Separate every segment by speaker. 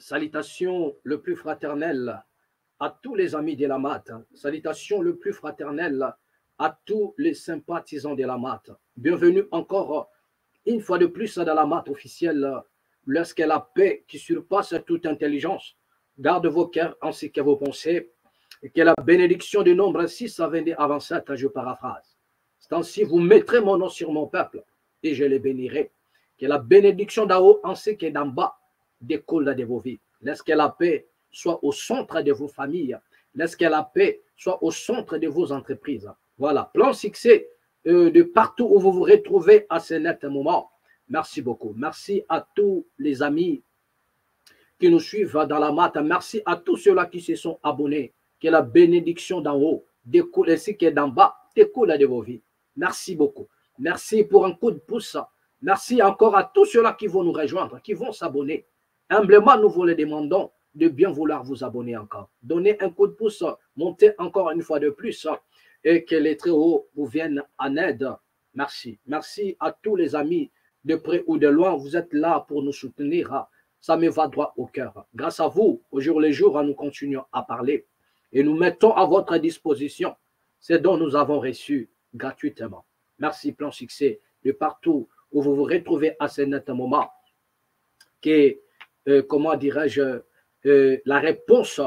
Speaker 1: Salutations le plus fraternel à tous les amis de la MAT. Salutations le plus fraternel à tous les sympathisants de la MAT. Bienvenue encore une fois de plus dans la MAT officielle, lorsque la paix qui surpasse toute intelligence garde vos cœurs ainsi que vos pensées, et que la bénédiction du nombre 6 à 22 avant 7, je paraphrase. C'est ainsi, vous mettrez mon nom sur mon peuple et je les bénirai. Que la bénédiction d'en haut ainsi que d'en bas découle de vos vies. Laisse que la paix soit au centre de vos familles. Laisse que la paix soit au centre de vos entreprises. Voilà, plan succès de partout où vous vous retrouvez à ce net moment. Merci beaucoup. Merci à tous les amis qui nous suivent dans la MAT. Merci à tous ceux-là qui se sont abonnés. Que la bénédiction d'en haut découle ainsi que d'en bas découle de vos vies. Merci beaucoup. Merci pour un coup de pouce. Merci encore à tous ceux-là qui vont nous rejoindre, qui vont s'abonner. Humblement, nous vous les demandons de bien vouloir vous abonner encore. Donnez un coup de pouce, montez encore une fois de plus et que les très hauts vous viennent en aide. Merci. Merci à tous les amis de près ou de loin. Vous êtes là pour nous soutenir. Ça me va droit au cœur. Grâce à vous, au jour le jour, nous continuons à parler et nous mettons à votre disposition ce dont nous avons reçu gratuitement. Merci, plan succès, de partout où vous vous retrouvez à ce net moment, que, comment dirais-je, la réponse,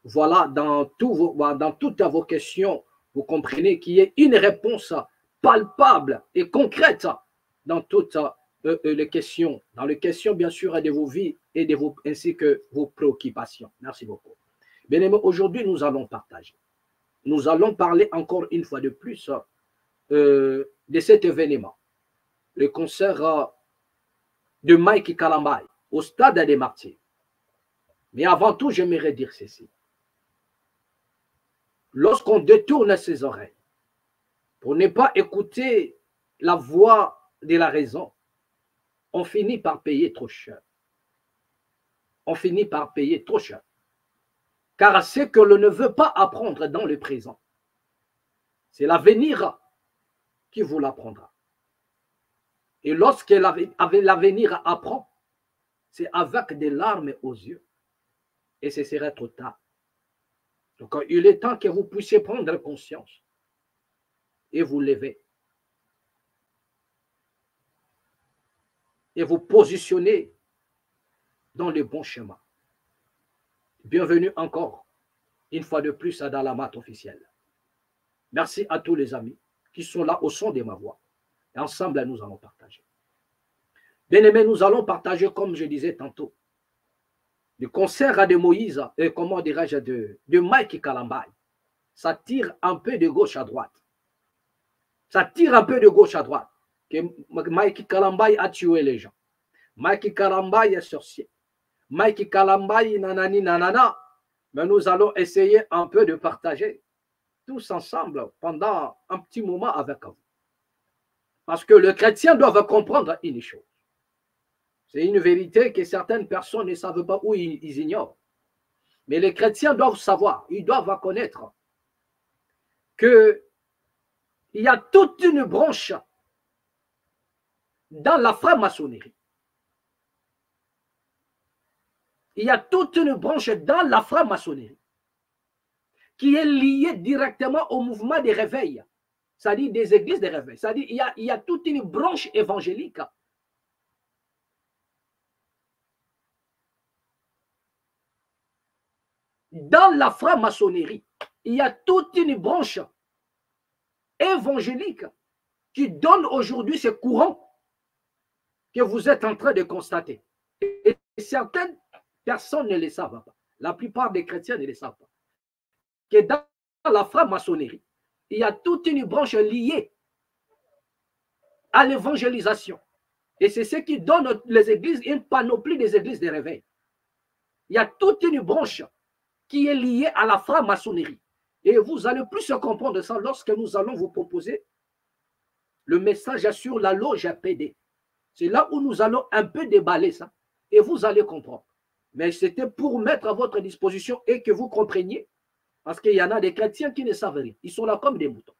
Speaker 1: voilà, dans toutes vos questions, vous comprenez qu'il y ait une réponse palpable et concrète dans toutes les questions, dans les questions bien sûr de vos vies et de vos, ainsi que vos préoccupations. Merci beaucoup. Bien aimé, aujourd'hui nous allons partager. Nous allons parler encore une fois de plus de cet événement, le concert de Mike Kalambay au stade des Martyrs. Mais avant tout, j'aimerais dire ceci. Lorsqu'on détourne ses oreilles pour ne pas écouter la voix de la raison, on finit par payer trop cher. On finit par payer trop cher. Car ce que l'on ne veut pas apprendre dans le présent, c'est l'avenir qui vous l'apprendra. Et lorsque l'avenir apprend, c'est avec des larmes aux yeux. Et ce sera trop tard. Donc, il est temps que vous puissiez prendre conscience et vous lever. Et vous positionner dans le bon chemin. Bienvenue encore, une fois de plus, dans la MAT officielle. Merci à tous les amis qui sont là au son de ma voix. Et ensemble, nous allons partager. Bien-aimés, nous allons partager, comme je disais tantôt, le concert de Moïse, comment dirais-je, de Mike Kalambay. Ça tire un peu de gauche à droite. Ça tire un peu de gauche à droite. Que Mike Kalambay a tué les gens. Mike Kalambay est sorcier. Mike Kalambay, nanani, nanana. Mais nous allons essayer un peu de partager tous ensemble pendant un petit moment avec vous. Parce que le chrétien doit comprendre une chose. C'est une vérité que certaines personnes ne savent pas ou ils ignorent. Mais les chrétiens doivent savoir, ils doivent connaître qu'il y a toute une branche dans la franc-maçonnerie. Il y a toute une branche dans la franc-maçonnerie qui est liée directement au mouvement des réveils, c'est-à-dire des églises des réveils. C'est-à-dire il y a toute une branche évangélique dans la franc-maçonnerie. Il y a toute une branche évangélique qui donne aujourd'hui ce courant que vous êtes en train de constater. Et certaines personnes ne le savent pas. La plupart des chrétiens ne le savent pas. Que dans la franc-maçonnerie, il y a toute une branche liée à l'évangélisation. Et c'est ce qui donne les églises, une panoplie des églises de réveil. Il y a toute une branche qui est liée à la franc-maçonnerie. Et vous allez plus se comprendre ça lorsque nous allons vous proposer le message sur la loge APD. C'est là où nous allons un peu déballer ça. Et vous allez comprendre. Mais c'était pour mettre à votre disposition et que vous compreniez. Parce qu'il y en a des chrétiens qui ne savent rien. Ils sont là comme des moutons.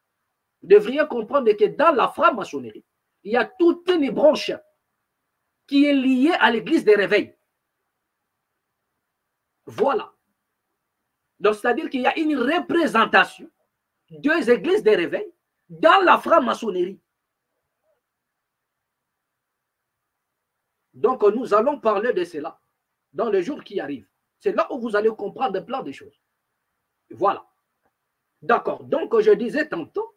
Speaker 1: Vous devriez comprendre que dans la franc-maçonnerie, il y a toute une branche qui est liée à l'église des réveils. Voilà. Donc, c'est-à-dire qu'il y a une représentation des églises des réveils dans la franc-maçonnerie. Donc, nous allons parler de cela dans les jours qui arrivent. C'est là où vous allez comprendre plein de choses. Voilà. D'accord. Donc, je disais tantôt,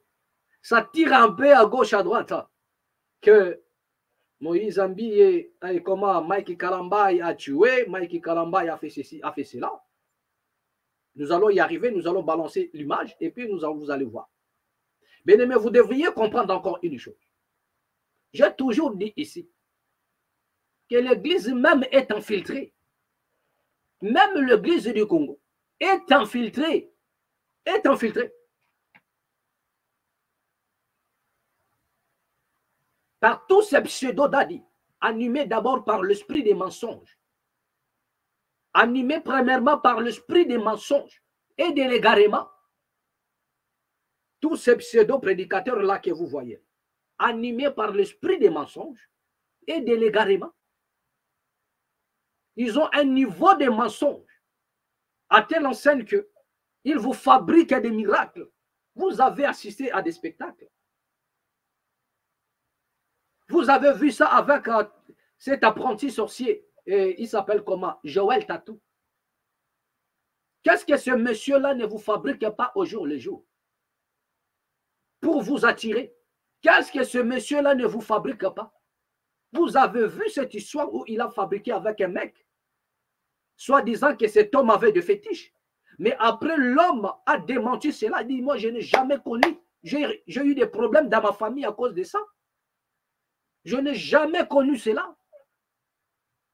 Speaker 1: ça tire un peu à gauche, à droite, hein, que Moïse Ambi et comment Mike Kalambaye a tué, Mike Kalambaye a fait ceci, a fait cela. Nous allons y arriver, nous allons balancer l'image et puis vous allez voir. Bien aimé, vous devriez comprendre encore une chose. J'ai toujours dit ici que l'église même est infiltrée. Même l'église du Congo est infiltrée. Est infiltrée par tous ces pseudo-dadis, animés d'abord par l'esprit des mensonges, animés premièrement par l'esprit des mensonges et de l'égarement. Tous ces pseudo-prédicateurs-là que vous voyez, animés par l'esprit des mensonges et de l'égarement. Ils ont un niveau de mensonge à telle enseigne qu'ils vous fabriquent des miracles. Vous avez assisté à des spectacles. Vous avez vu ça avec cet apprenti sorcier. Et il s'appelle comment? Joël Tatou. Qu'est-ce que ce monsieur-là ne vous fabrique pas au jour le jour pour vous attirer? Qu'est-ce que ce monsieur-là ne vous fabrique pas? Vous avez vu cette histoire où il a fabriqué avec un mec, soit disant que cet homme avait de fétiches. Mais après, l'homme a démenti cela. Il dit, moi, je n'ai jamais connu. J'ai eu des problèmes dans ma famille à cause de ça. Je n'ai jamais connu cela.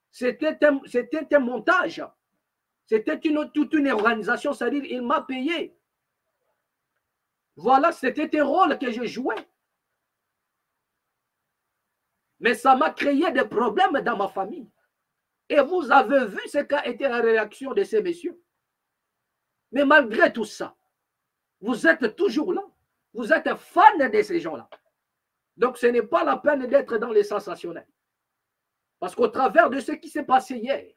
Speaker 1: C'était un montage. C'était toute une organisation, c'est-à-dire il m'a payé. Voilà, c'était un rôle que je jouais. Mais ça m'a créé des problèmes dans ma famille. Et vous avez vu ce qu'a été la réaction de ces messieurs. Mais malgré tout ça, vous êtes toujours là. Vous êtes fan de ces gens-là. Donc ce n'est pas la peine d'être dans les sensationnels. Parce qu'au travers de ce qui s'est passé hier,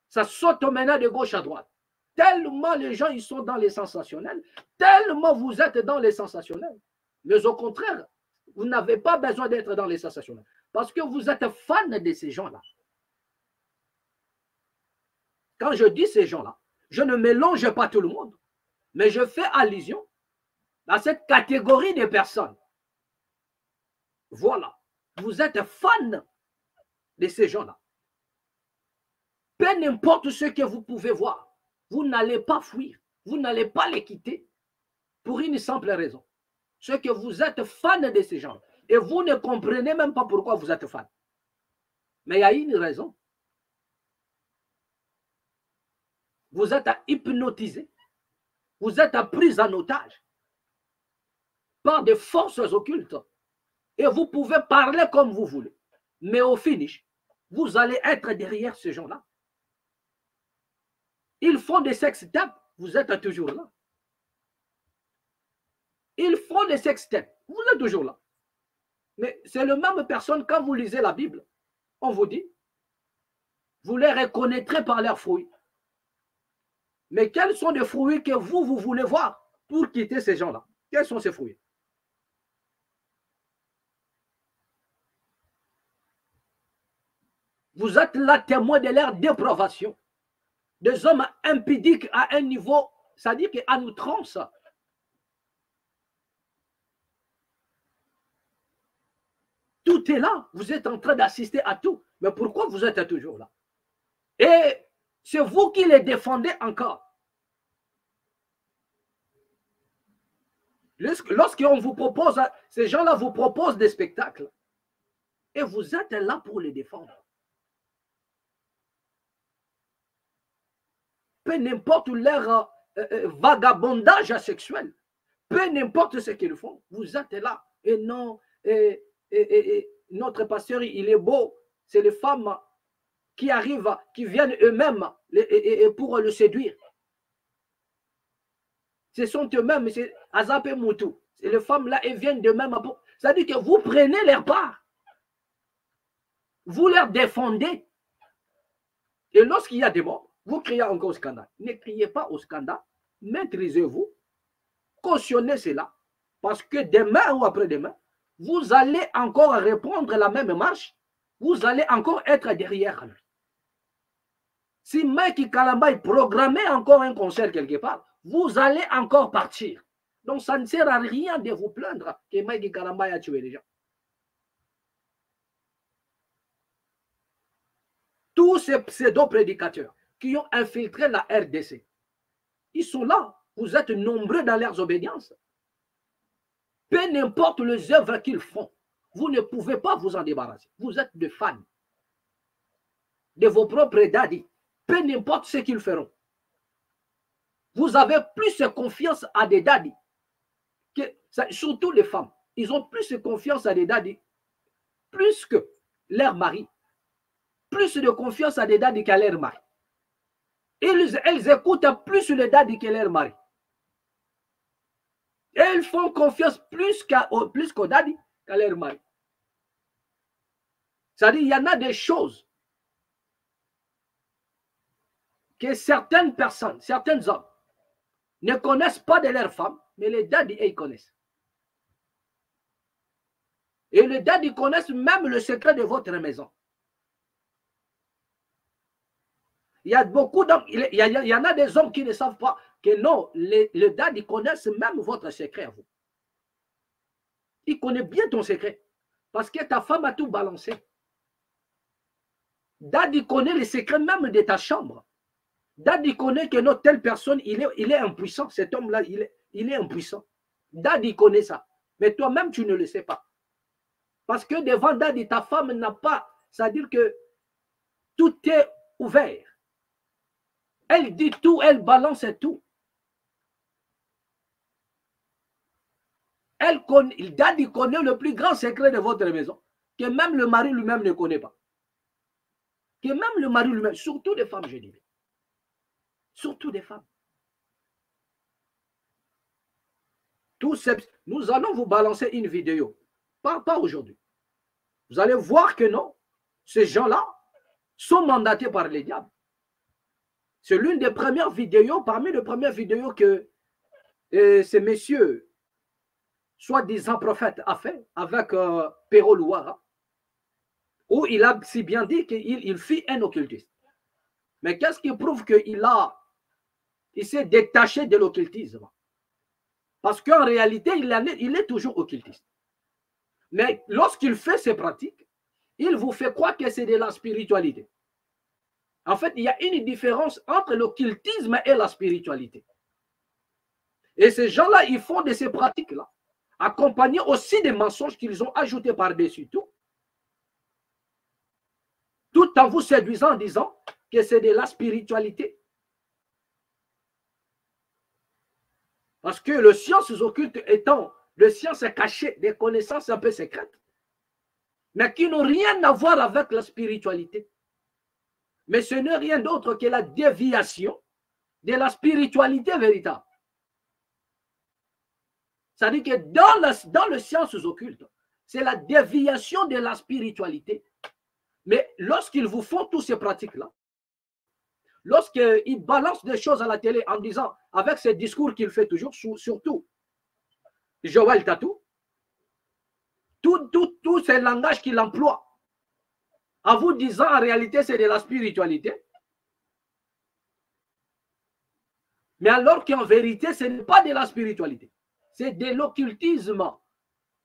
Speaker 1: ça saute maintenant de gauche à droite. Tellement les gens ils sont dans les sensationnels, tellement vous êtes dans les sensationnels. Mais au contraire, vous n'avez pas besoin d'être dans les sensationnels. Parce que vous êtes fan de ces gens-là. Quand je dis ces gens-là, je ne mélange pas tout le monde, mais je fais allusion à cette catégorie de personnes. Voilà, vous êtes fan de ces gens-là. Peu importe ce que vous pouvez voir, vous n'allez pas fuir, vous n'allez pas les quitter pour une simple raison. C'est que vous êtes fan de ces gens-là. Et vous ne comprenez même pas pourquoi vous êtes fan. Mais il y a une raison. Vous êtes hypnotisé. Vous êtes pris en otage par des forces occultes. Et vous pouvez parler comme vous voulez. Mais au finish, vous allez être derrière ces gens-là. Ils font des sextapes, vous êtes toujours là. Ils font des sextapes, vous êtes toujours là. Mais c'est la même personne, quand vous lisez la Bible, on vous dit, vous les reconnaîtrez par leurs fruits. Mais quels sont les fruits que vous voulez voir pour quitter ces gens-là? Quels sont ces fruits? Vous êtes là témoin de leur dépravation. Des hommes impudiques à un niveau, c'est-à-dire qu'à outrance. Tout est là. Vous êtes en train d'assister à tout. Mais pourquoi vous êtes toujours là? Et c'est vous qui les défendez encore. Lorsqu'on vous propose, ces gens-là vous proposent des spectacles. Et vous êtes là pour les défendre. Peu n'importe leur vagabondage sexuel, peu n'importe ce qu'ils font, vous êtes là. Et non, notre pasteur, il est beau. C'est les femmes qui arrivent, qui viennent eux-mêmes pour le séduire. Ce sont eux-mêmes, c'est Azap et Moutou. Les femmes-là, elles viennent d'eux-mêmes. C'est-à-dire que vous prenez leur part. Vous leur défendez. Et lorsqu'il y a des morts, Vous criez encore au scandale. Ne criez pas au scandale. Maîtrisez-vous. Cautionnez cela. Parce que demain ou après-demain, vous allez encore reprendre la même marche. Vous allez encore être derrière lui. Si Mike Kalamba est programmé encore un concert quelque part, vous allez encore partir. Donc, ça ne sert à rien de vous plaindre que Mike Kalamba a tué les gens. Tous ces pseudo-prédicateurs qui ont infiltré la RDC, ils sont là. Vous êtes nombreux dans leurs obédiences. Peu importe les œuvres qu'ils font, vous ne pouvez pas vous en débarrasser. Vous êtes des fans de vos propres daddies. Peu importe ce qu'ils feront. Vous avez plus confiance à des daddies, surtout les femmes. Ils ont plus confiance à des daddies, plus que leur mari. Plus de confiance à des daddies qu'à leur mari. Elles écoutent plus les daddies que leur mari. Elles font confiance plus qu'aux daddies qu'à leur mari. C'est-à-dire, il y en a des choses que certaines personnes, certains hommes ne connaissent pas de leurs femmes, mais les daddies, ils connaissent. Et les daddies connaissent même le secret de votre maison. Il y a beaucoup d'hommes, il y en a des hommes qui ne savent pas que non, les daddies connaissent même votre secret à vous. Ils connaissent bien ton secret. Parce que ta femme a tout balancé. Daddy connaît les secrets même de ta chambre. Daddy connaît que non, telle personne, il est impuissant. Cet homme-là, il est impuissant. Daddy connaît ça. Mais toi-même, tu ne le sais pas. Parce que devant Daddy, ta femme n'a pas, c'est-à-dire que tout est ouvert. Elle dit tout, elle balance tout. Daddy connaît le plus grand secret de votre maison, que même le mari lui-même ne connaît pas. Que même le mari lui-même, surtout des femmes, je dis. Surtout des femmes. Nous allons vous balancer une vidéo. Pas aujourd'hui. Vous allez voir que non, ces gens-là sont mandatés par les diables. C'est l'une des premières vidéos, parmi les premières vidéos que ces messieurs, soi-disant prophète, a fait avec Pero Louara, où il a si bien dit qu'il fit un occultiste. Mais qu'est-ce qui prouve qu'il s'est détaché de l'occultisme? Parce qu'en réalité, il est toujours occultiste. Mais lorsqu'il fait ses pratiques, il vous fait croire que c'est de la spiritualité. En fait, il y a une différence entre l'occultisme et la spiritualité. Et ces gens-là, ils font de ces pratiques-là, accompagnés aussi des mensonges qu'ils ont ajoutés par-dessus tout en vous séduisant en disant que c'est de la spiritualité. Parce que les sciences occultes étant les sciences cachées, des connaissances un peu secrètes, mais qui n'ont rien à voir avec la spiritualité. Mais ce n'est rien d'autre que la déviation de la spiritualité véritable. C'est-à-dire que dans les sciences occultes, c'est la déviation de la spiritualité. Mais lorsqu'ils vous font toutes ces pratiques-là, lorsqu'il balance des choses à la télé en disant, avec ces discours qu'il fait toujours, surtout Joël Tatou, tous ces langages qu'il emploie, en vous disant en réalité c'est de la spiritualité, mais alors qu'en vérité ce n'est pas de la spiritualité, c'est de l'occultisme.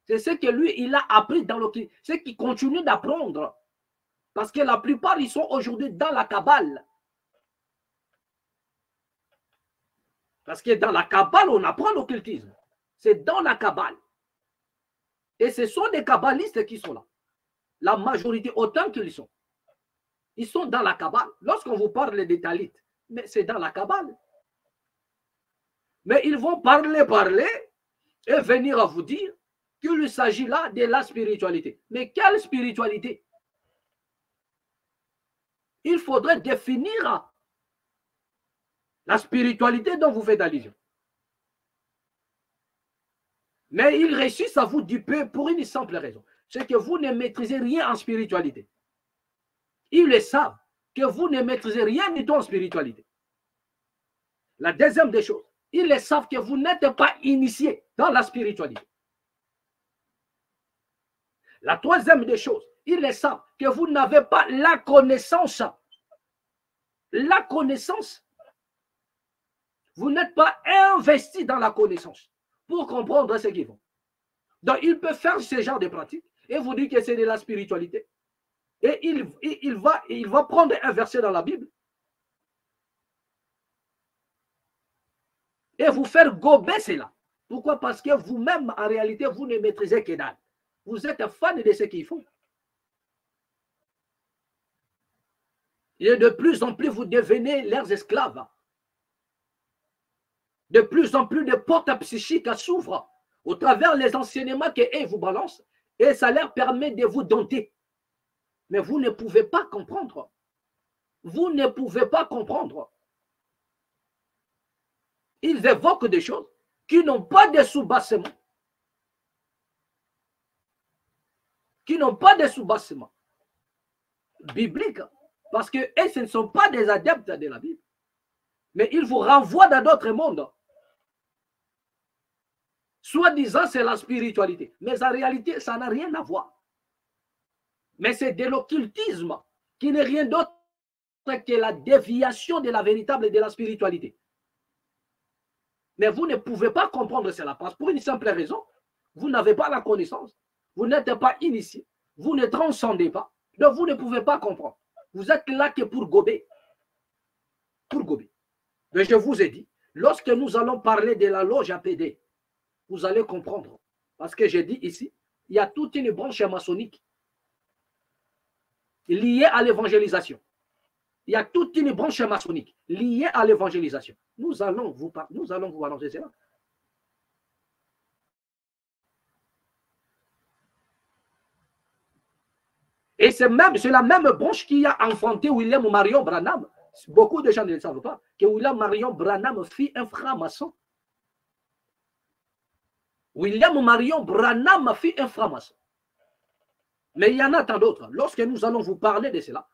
Speaker 1: C'est ce que lui, il a appris dans l'occultisme, ce qu'il continue d'apprendre. Parce que la plupart, ils sont aujourd'hui dans la Kabbale. Parce que dans la Kabbale, on apprend l'occultisme. C'est dans la Kabbale. Et ce sont des kabbalistes qui sont là. La majorité, autant qu'ils sont. Ils sont dans la Kabbale. Lorsqu'on vous parle des Talit, mais c'est dans la Kabbale. Mais ils vont parler et venir à vous dire qu'il s'agit là de la spiritualité. Mais quelle spiritualité? Il faudrait définir la spiritualité dont vous faites allusion. Mais ils réussissent à vous duper pour une simple raison. C'est que vous ne maîtrisez rien en spiritualité. Ils le savent que vous ne maîtrisez rien du tout en spiritualité. La deuxième des choses, ils savent que vous n'êtes pas initié dans la spiritualité. La troisième des choses, ils savent que vous n'avez pas la connaissance. La connaissance. Vous n'êtes pas investi dans la connaissance pour comprendre ce qu'ils font. Donc, il peut faire ce genre de pratique et vous dire que c'est de la spiritualité. Et il va prendre un verset dans la Bible et vous faire gober cela. Pourquoi? Parce que vous-même, en réalité, vous ne maîtrisez que dalle. Vous êtes fan de ce qu'ils font. Et de plus en plus, vous devenez leurs esclaves. De plus en plus, de portes psychiques s'ouvrent au travers les enseignements qu'ils vous balancent et ça leur permet de vous dompter. Mais vous ne pouvez pas comprendre. Vous ne pouvez pas comprendre. Ils évoquent des choses qui n'ont pas de sous-bassement. Qui n'ont pas de sous-bassement biblique. Parce que ce ne sont pas des adeptes de la Bible. Mais ils vous renvoient dans d'autres mondes. Soi-disant, c'est la spiritualité. Mais en réalité, ça n'a rien à voir. Mais c'est de l'occultisme qui n'est rien d'autre que la déviation de la véritable et de la spiritualité. Mais vous ne pouvez pas comprendre cela parce pour une simple raison, vous n'avez pas la connaissance, vous n'êtes pas initié, vous ne transcendez pas, donc vous ne pouvez pas comprendre. Vous êtes là que pour gober. Pour gober. Mais je vous ai dit, lorsque nous allons parler de la loge APD, vous allez comprendre. Parce que j'ai dit ici, il y a toute une branche maçonnique liée à l'évangélisation. Il y a toute une branche maçonnique liée à l'évangélisation. Nous allons vous annoncer cela. Et c'est la même branche qui a enfanté William Marion Branham. Beaucoup de gens ne le savent pas, que William Marion Branham fit un franc-maçon. William Marion Branham fit un franc-maçon. Mais il y en a tant d'autres. Lorsque nous allons vous parler de cela,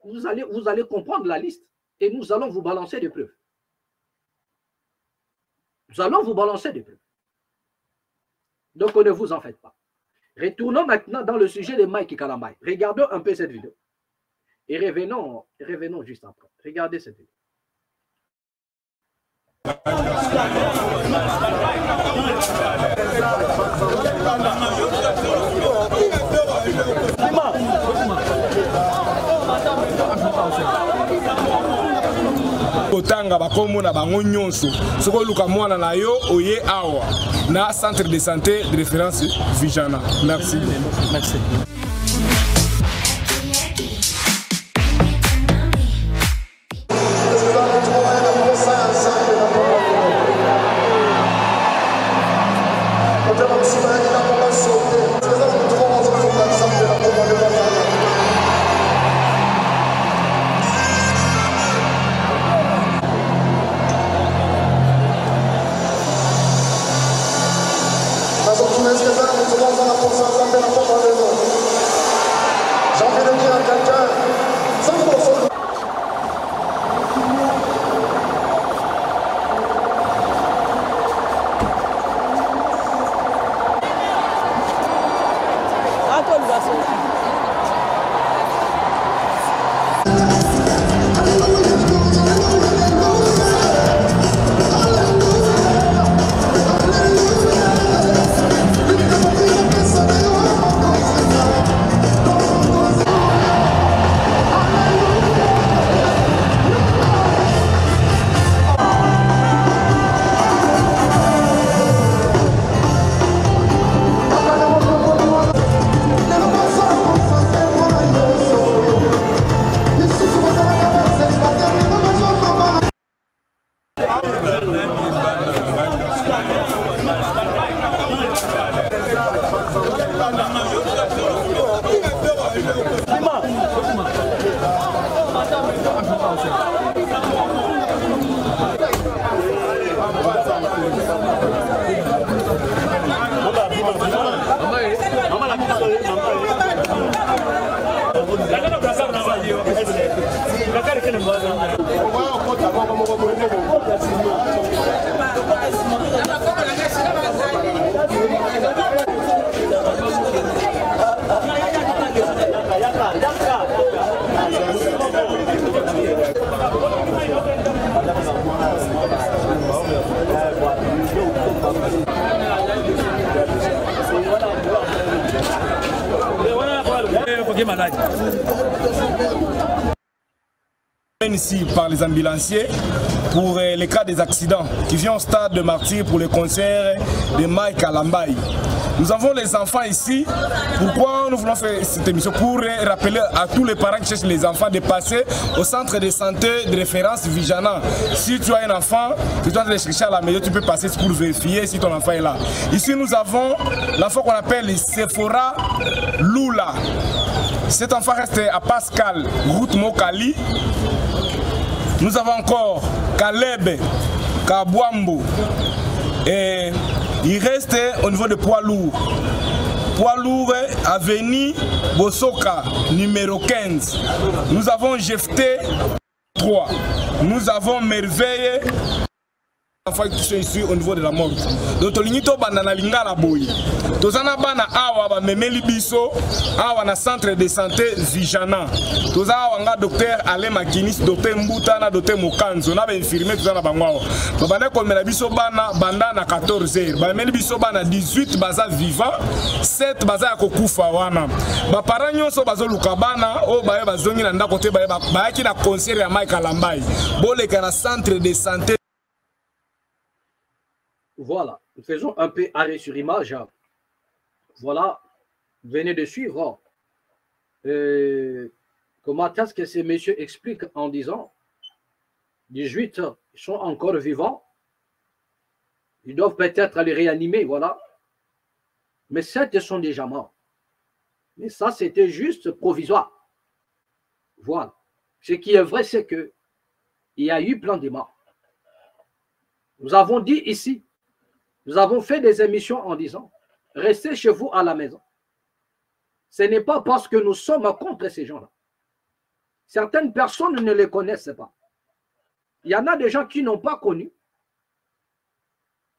Speaker 1: vous allez comprendre la liste et nous allons vous balancer des preuves. Nous allons vous balancer des preuves. Donc, ne vous en faites pas. Retournons maintenant dans le sujet de Mike Kalamai. Regardons un peu cette vidéo. Et revenons juste après. Regardez cette vidéo.
Speaker 2: Kotanga bakomo na bango nyonso soko luka mwana na yo oye awa na centre de santé de référence Vijana. Merci. Merci. Ici par les ambulanciers pour les cas des accidents qui viennent au stade de Martyr pour le concert de Mike Kalambaï. Nous avons les enfants ici. Pourquoi nous voulons faire cette émission? Pour rappeler à tous les parents qui cherchent les enfants de passer au centre de santé de référence Vijana. Si tu as un enfant, tu dois aller chercher à la maison, tu peux passer pour vérifier si ton enfant est là. Ici nous avons l'enfant qu'on appelle Sephora Lula. Cet enfant reste à Pascal, route Mokali. Nous avons encore Caleb Kabwambo. Et il reste au niveau de poids lourd. Poids lourd, avenue Bosoka, numéro 15. Nous avons Jefté 3. Nous avons Merveille. Enfants qui sont ici au niveau de la mort. Donc, Tolinito Banana Lingala Boy. Tozana Bana Awa Memeli Biso, Awa na centre de santé Vijana. Toza Wanga docteur Alain Makinis, docteur Mbutana, docteur Mokanzo. On a infirmier Tozana Bangwao. Babane Komela Biso Bana Banda na 14h. Bameli Biso Bana 18 baza vivant, 7 baza Kokufa wana. Ba parents nyonso bazo lukabana o baye bazongi na ndako te baye ki na concert ya Mike Kalambaï. Boleka na centre de santé.
Speaker 1: Voilà, nous faisons un peu arrêt sur image. Voilà, venez de suivre comment est-ce que ces messieurs expliquent en disant 18 sont encore vivants, ils doivent peut-être les réanimer, voilà, mais 7 sont déjà morts. Mais ça, c'était juste provisoire. Voilà. Ce qui est vrai, c'est qu'il y a eu plein de morts. Nous avons dit ici, nous avons fait des émissions en disant restez chez vous à la maison. Ce n'est pas parce que nous sommes contre ces gens-là. Certaines personnes ne les connaissent pas. Il y en a des gens qui n'ont pas connu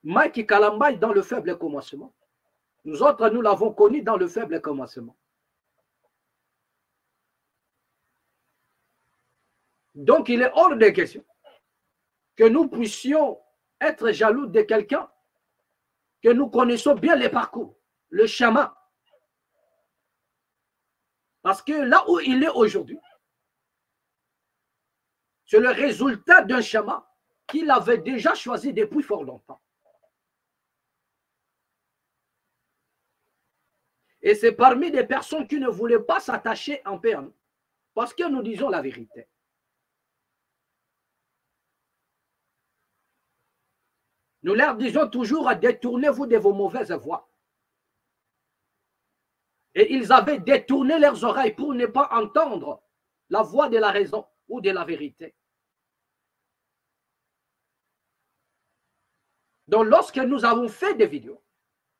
Speaker 1: Mike Kalambaï dans le faible commencement. Nous autres, nous l'avons connu dans le faible commencement. Donc, il est hors de question que nous puissions être jaloux de quelqu'un que nous connaissons bien les parcours, le chemin. Parce que là où il est aujourd'hui, c'est le résultat d'un chemin qu'il avait déjà choisi depuis fort longtemps. Et c'est parmi des personnes qui ne voulaient pas s'attacher en paix, parce que nous disons la vérité. Nous leur disons toujours à détournez-vous de vos mauvaises voies. Et ils avaient détourné leurs oreilles pour ne pas entendre la voix de la raison ou de la vérité. Donc lorsque nous avons fait des vidéos,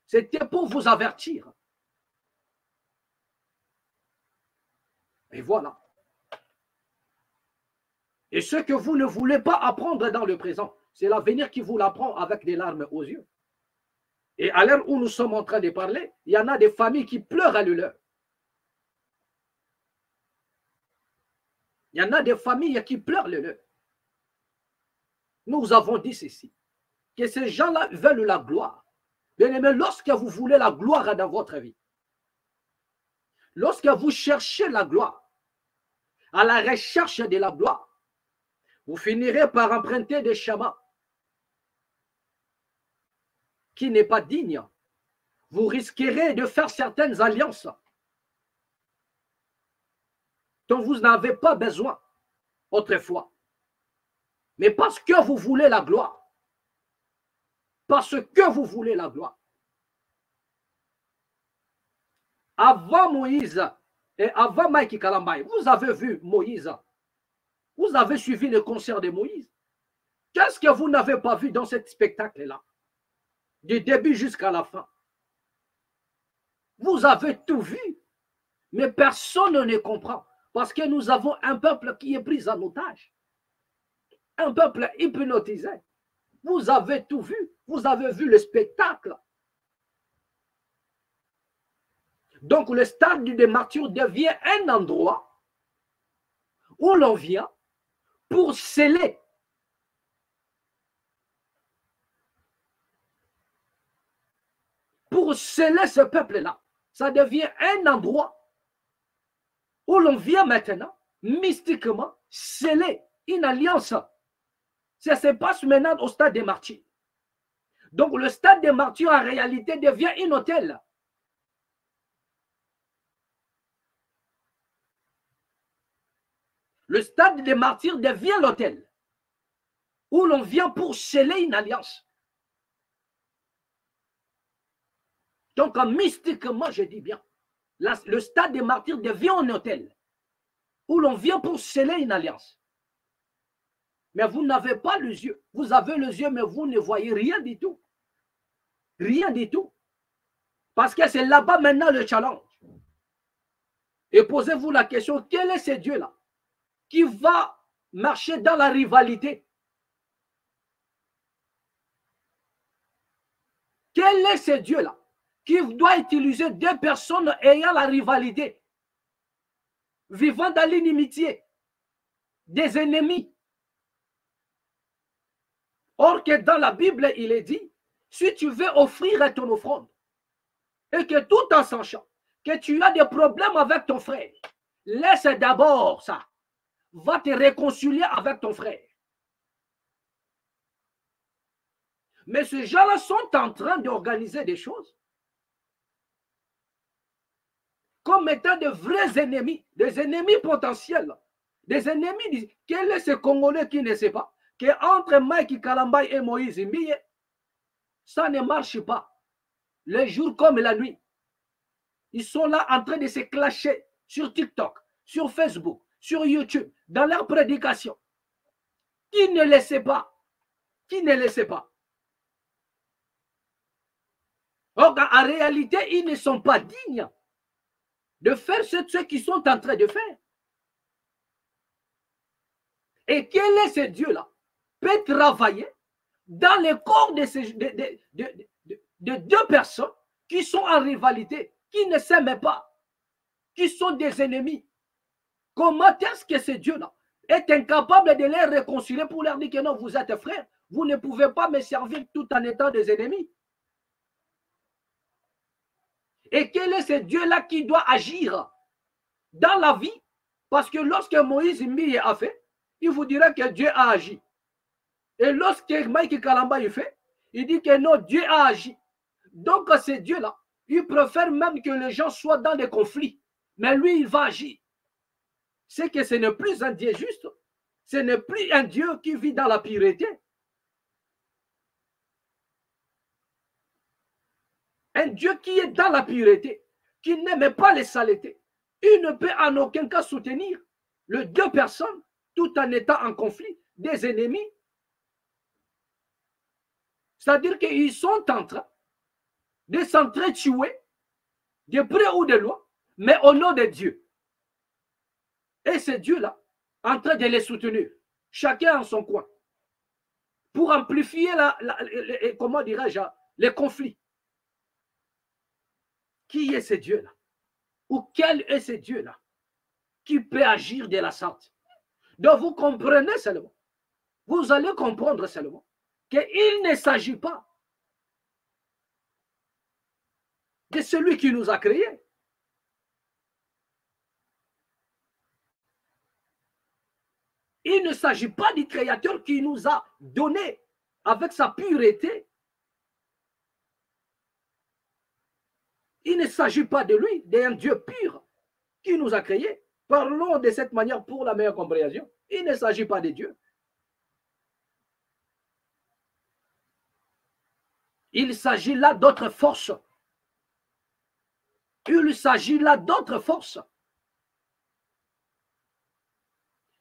Speaker 1: c'était pour vous avertir. Et voilà. Et ce que vous ne voulez pas apprendre dans le présent, c'est l'avenir qui vous l'apprend avec des larmes aux yeux. Et à l'heure où nous sommes en train de parler, il y en a des familles qui pleurent à l'heure. Il y en a des familles qui pleurent à l'heure. Nous avons dit ceci, que ces gens-là veulent la gloire. Bien aimé, lorsque vous voulez la gloire dans votre vie, lorsque vous cherchez la gloire, à la recherche de la gloire, vous finirez par emprunter des chemins qui n'est pas digne. Vous risquerez de faire certaines alliances dont vous n'avez pas besoin autrefois. Mais parce que vous voulez la gloire, parce que vous voulez la gloire. Avant Moïse et avant Mike Kalambaï, vous avez vu Moïse, vous avez suivi le concert de Moïse. Qu'est-ce que vous n'avez pas vu dans ce spectacle-là? Du début jusqu'à la fin. Vous avez tout vu, mais personne ne comprend. Parce que nous avons un peuple qui est pris en otage. Un peuple hypnotisé. Vous avez tout vu. Vous avez vu le spectacle. Donc le stade des martyrs devient un endroit où l'on vient pour sceller ce peuple-là. Ça devient un endroit où l'on vient maintenant, mystiquement, sceller une alliance. Ça se passe maintenant au stade des martyrs. Donc le stade des martyrs, en réalité, devient un hôtel. Le stade des martyrs devient l'hôtel où l'on vient pour sceller une alliance. Donc, mystiquement, je dis bien, le stade des martyrs devient un hôtel où l'on vient pour sceller une alliance. Mais vous n'avez pas les yeux. Vous avez les yeux, mais vous ne voyez rien du tout. Rien du tout. Parce que c'est là-bas maintenant le challenge. Et posez-vous la question, quel est ce Dieu-là qui va marcher dans la rivalité? Quel est ce Dieu-là qui doit utiliser deux personnes ayant la rivalité, vivant dans l'inimitié, des ennemis? Or que dans la Bible, il est dit, si tu veux offrir ton offrande, et que tout en sachant que tu as des problèmes avec ton frère, laisse d'abord ça. Va te réconcilier avec ton frère. Mais ces gens-là sont en train d'organiser des choses comme étant de vrais ennemis, des ennemis potentiels, des ennemis. Quel est ce Congolais qui ne sait pas qu'entre Mike Kalambay et Moïse Mbiye, ça ne marche pas. Les jours comme la nuit, ils sont là en train de se clasher sur TikTok, sur Facebook, sur YouTube, dans leur prédication. Qui ne le sait pas? Qui ne le sait pas? Or, en réalité, ils ne sont pas dignes de faire ce qu'ils sont en train de faire. Et quel est ce Dieu-là? Peut travailler dans le corps de deux personnes qui sont en rivalité, qui ne s'aiment pas, qui sont des ennemis. Comment est-ce que ce Dieu-là est incapable de les réconcilier pour leur dire que non, vous êtes frères, vous ne pouvez pas me servir tout en étant des ennemis? Et quel est ce Dieu-là qui doit agir dans la vie? Parce que lorsque Moïse Mbiye a fait, il vous dira que Dieu a agi. Et lorsque Mike Kalamba il fait, il dit que non, Dieu a agi. Donc ce Dieu-là, il préfère même que les gens soient dans des conflits. Mais lui, il va agir. C'est que ce n'est plus un Dieu juste. Ce n'est plus un Dieu qui vit dans la pureté. Un Dieu qui est dans la pureté, qui n'aime pas les saletés. Il ne peut en aucun cas soutenir les deux personnes tout en étant en conflit, des ennemis. C'est-à-dire qu'ils sont en train de s'entretuer de près ou de loin, mais au nom de Dieu. Et c'est Dieu-là en train de les soutenir, chacun en son coin, pour amplifier comment dirais-je, les conflits. Qui est ce Dieu-là? Ou quel est ce Dieu-là qui peut agir de la sorte? Donc vous comprenez seulement, vous allez comprendre seulement qu'il ne s'agit pas de celui qui nous a créés. Il ne s'agit pas du Créateur qui nous a donné avec sa pureté. Il ne s'agit pas de lui, d'un Dieu pur qui nous a créés. Parlons de cette manière pour la meilleure compréhension. Il ne s'agit pas de Dieu. Il s'agit là d'autres forces. Il s'agit là d'autres forces.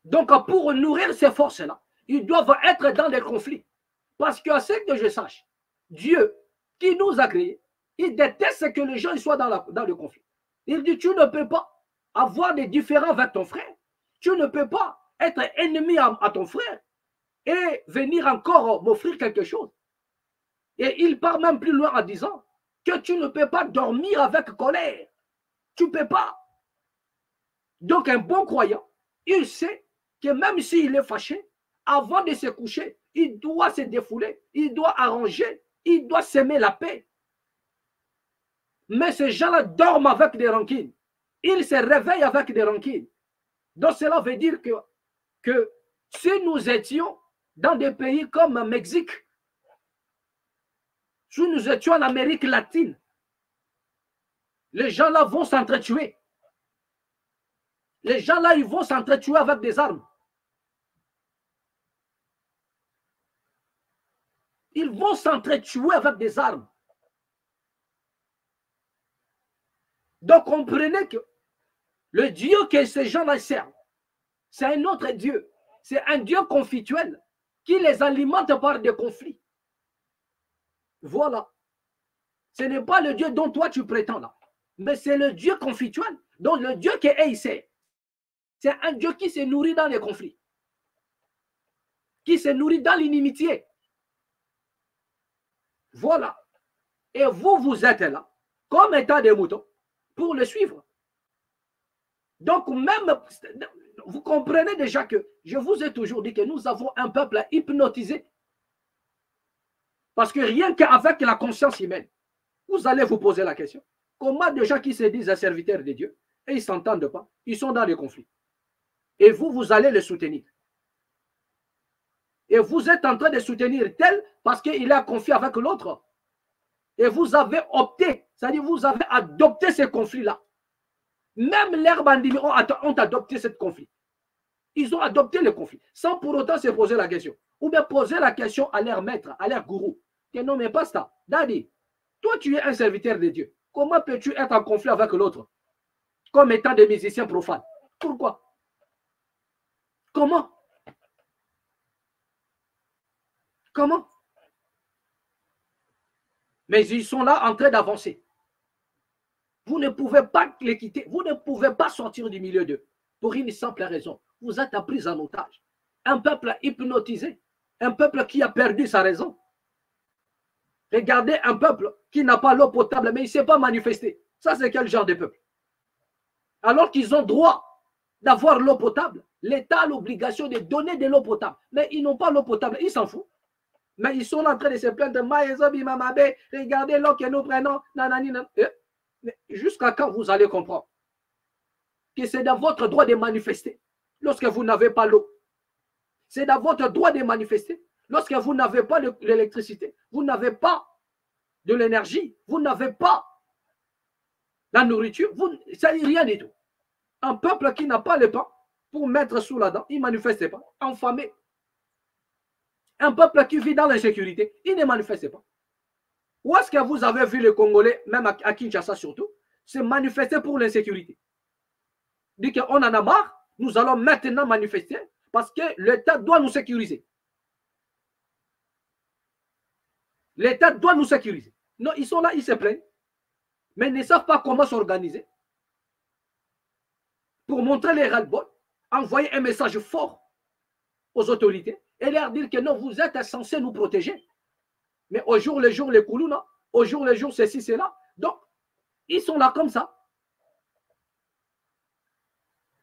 Speaker 1: Donc, pour nourrir ces forces-là, ils doivent être dans des conflits. Parce que, à ce que je sache, Dieu qui nous a créés, il déteste que les gens soient dans le conflit. Il dit, tu ne peux pas avoir des différends avec ton frère. Tu ne peux pas être ennemi à ton frère et venir encore m'offrir quelque chose. Et il part même plus loin en disant que tu ne peux pas dormir avec colère. Tu ne peux pas. Donc un bon croyant, il sait que même s'il est fâché, avant de se coucher, il doit se défouler, il doit arranger, il doit s'aimer la paix. Mais ces gens-là dorment avec des rancines. Ils se réveillent avec des rancines. Donc cela veut dire que si nous étions dans des pays comme le Mexique, si nous étions en Amérique latine, les gens-là vont s'entretuer. Les gens-là, ils vont s'entretuer avec des armes. Ils vont s'entretuer avec des armes. Donc, comprenez que le Dieu que ces gens-là servent, c'est un autre Dieu. C'est un Dieu conflictuel qui les alimente par des conflits. Voilà. Ce n'est pas le Dieu dont toi tu prétends là. Mais c'est le Dieu conflictuel. Donc, le Dieu qui est ici, c'est un Dieu qui se nourrit dans les conflits. Qui se nourrit dans l'inimitié. Voilà. Et vous, vous êtes là, comme étant des moutons, pour le suivre. Donc, même, vous comprenez déjà que je vous ai toujours dit que nous avons un peuple hypnotisé. Parce que rien qu'avec la conscience humaine, vous allez vous poser la question. Comment des gens qui se disent serviteurs de Dieu et ils ne s'entendent pas, ils sont dans des conflits. Et vous, vous allez les soutenir. Et vous êtes en train de soutenir tel parce qu'il a confié avec l'autre. Et vous avez opté, c'est-à-dire vous avez adopté ces conflits-là. Même les bandits ont adopté ce conflit. Ils ont adopté le conflit, sans pour autant se poser la question. Ou bien poser la question à leur maître, à leur gourou. Que non, mais pas ça. Daddy, toi tu es un serviteur de Dieu. Comment peux-tu être en conflit avec l'autre? Comme étant des musiciens profanes. Pourquoi? Comment? Comment? Mais ils sont là en train d'avancer. Vous ne pouvez pas les quitter. Vous ne pouvez pas sortir du milieu d'eux. Pour une simple raison. Vous êtes pris en otage. Un peuple hypnotisé. Un peuple qui a perdu sa raison. Regardez un peuple qui n'a pas l'eau potable, mais il ne s'est pas manifesté. Ça, c'est quel genre de peuple? Alors qu'ils ont droit d'avoir l'eau potable. L'État a l'obligation de donner de l'eau potable. Mais ils n'ont pas l'eau potable. Ils s'en foutent. Mais ils sont en train de se plaindre. Regardez l'eau que nous prenons. Jusqu'à quand vous allez comprendre que c'est dans votre droit de manifester lorsque vous n'avez pas l'eau? C'est dans votre droit de manifester lorsque vous n'avez pas l'électricité, vous n'avez pas de l'énergie, vous n'avez pas la nourriture, ça n'est rien du tout. Un peuple qui n'a pas le pain pour mettre sous la dent, il ne manifeste pas, affamé. Un peuple qui vit dans l'insécurité, il ne manifeste pas. Où est-ce que vous avez vu les Congolais, même à Kinshasa surtout, se manifester pour l'insécurité? Dit qu'on en a marre, nous allons maintenant manifester parce que l'État doit nous sécuriser. L'État doit nous sécuriser. Non, ils sont là, ils se plaignent, mais ils ne savent pas comment s'organiser pour montrer les ras-le-bol, envoyer un message fort aux autorités et leur dire que non, vous êtes censés nous protéger. Mais au jour le jour, les Koulouna, au jour le jour, ceci, cela. Donc, ils sont là comme ça.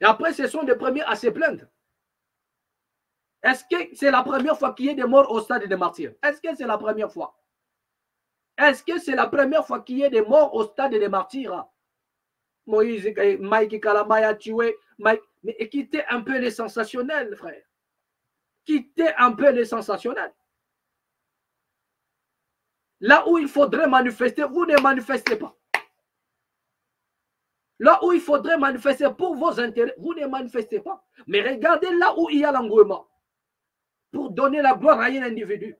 Speaker 1: Et après, ce sont les premiers à se plaindre. Est-ce que c'est la première fois qu'il y ait des morts au stade des martyrs? Est-ce que c'est la première fois? Est-ce que c'est la première fois qu'il y ait des morts au stade des martyrs? Moïse, Mike Kalamba a tué. Mais quittez un peu les sensationnels, frère. Quittez un peu les sensationnels. Là où il faudrait manifester, vous ne manifestez pas. Là où il faudrait manifester pour vos intérêts, vous ne manifestez pas. Mais regardez là où il y a l'engouement. Pour donner la gloire à un individu.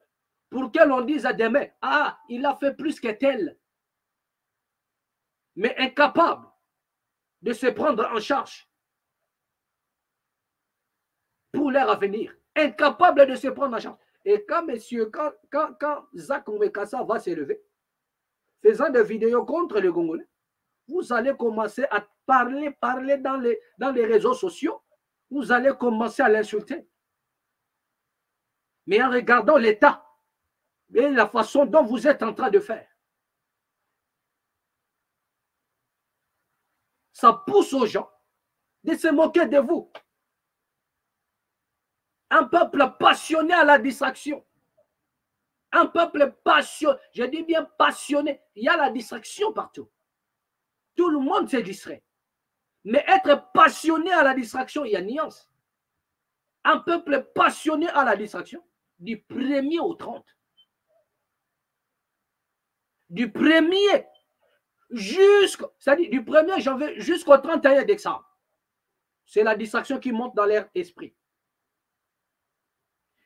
Speaker 1: Pour que l'on dise à demain, ah, il a fait plus que tel. Mais incapable de se prendre en charge pour leur avenir. Incapable de se prendre en charge. Et quand Zach Mwekassa va s'élever, faisant des vidéos contre les Congolais, vous allez commencer à parler dans les réseaux sociaux. Vous allez commencer à l'insulter. Mais en regardant l'état et la façon dont vous êtes en train de faire, ça pousse aux gens de se moquer de vous. Un peuple passionné à la distraction. Un peuple passionné, je dis bien passionné. Il y a la distraction partout. Tout le monde se distrait. Mais être passionné à la distraction, il y a une nuance. Un peuple passionné à la distraction, du 1er au 30. Du 1er c'est-à-dire du 1er janvier jusqu'au 31 décembre. C'est la distraction qui monte dans leur esprit.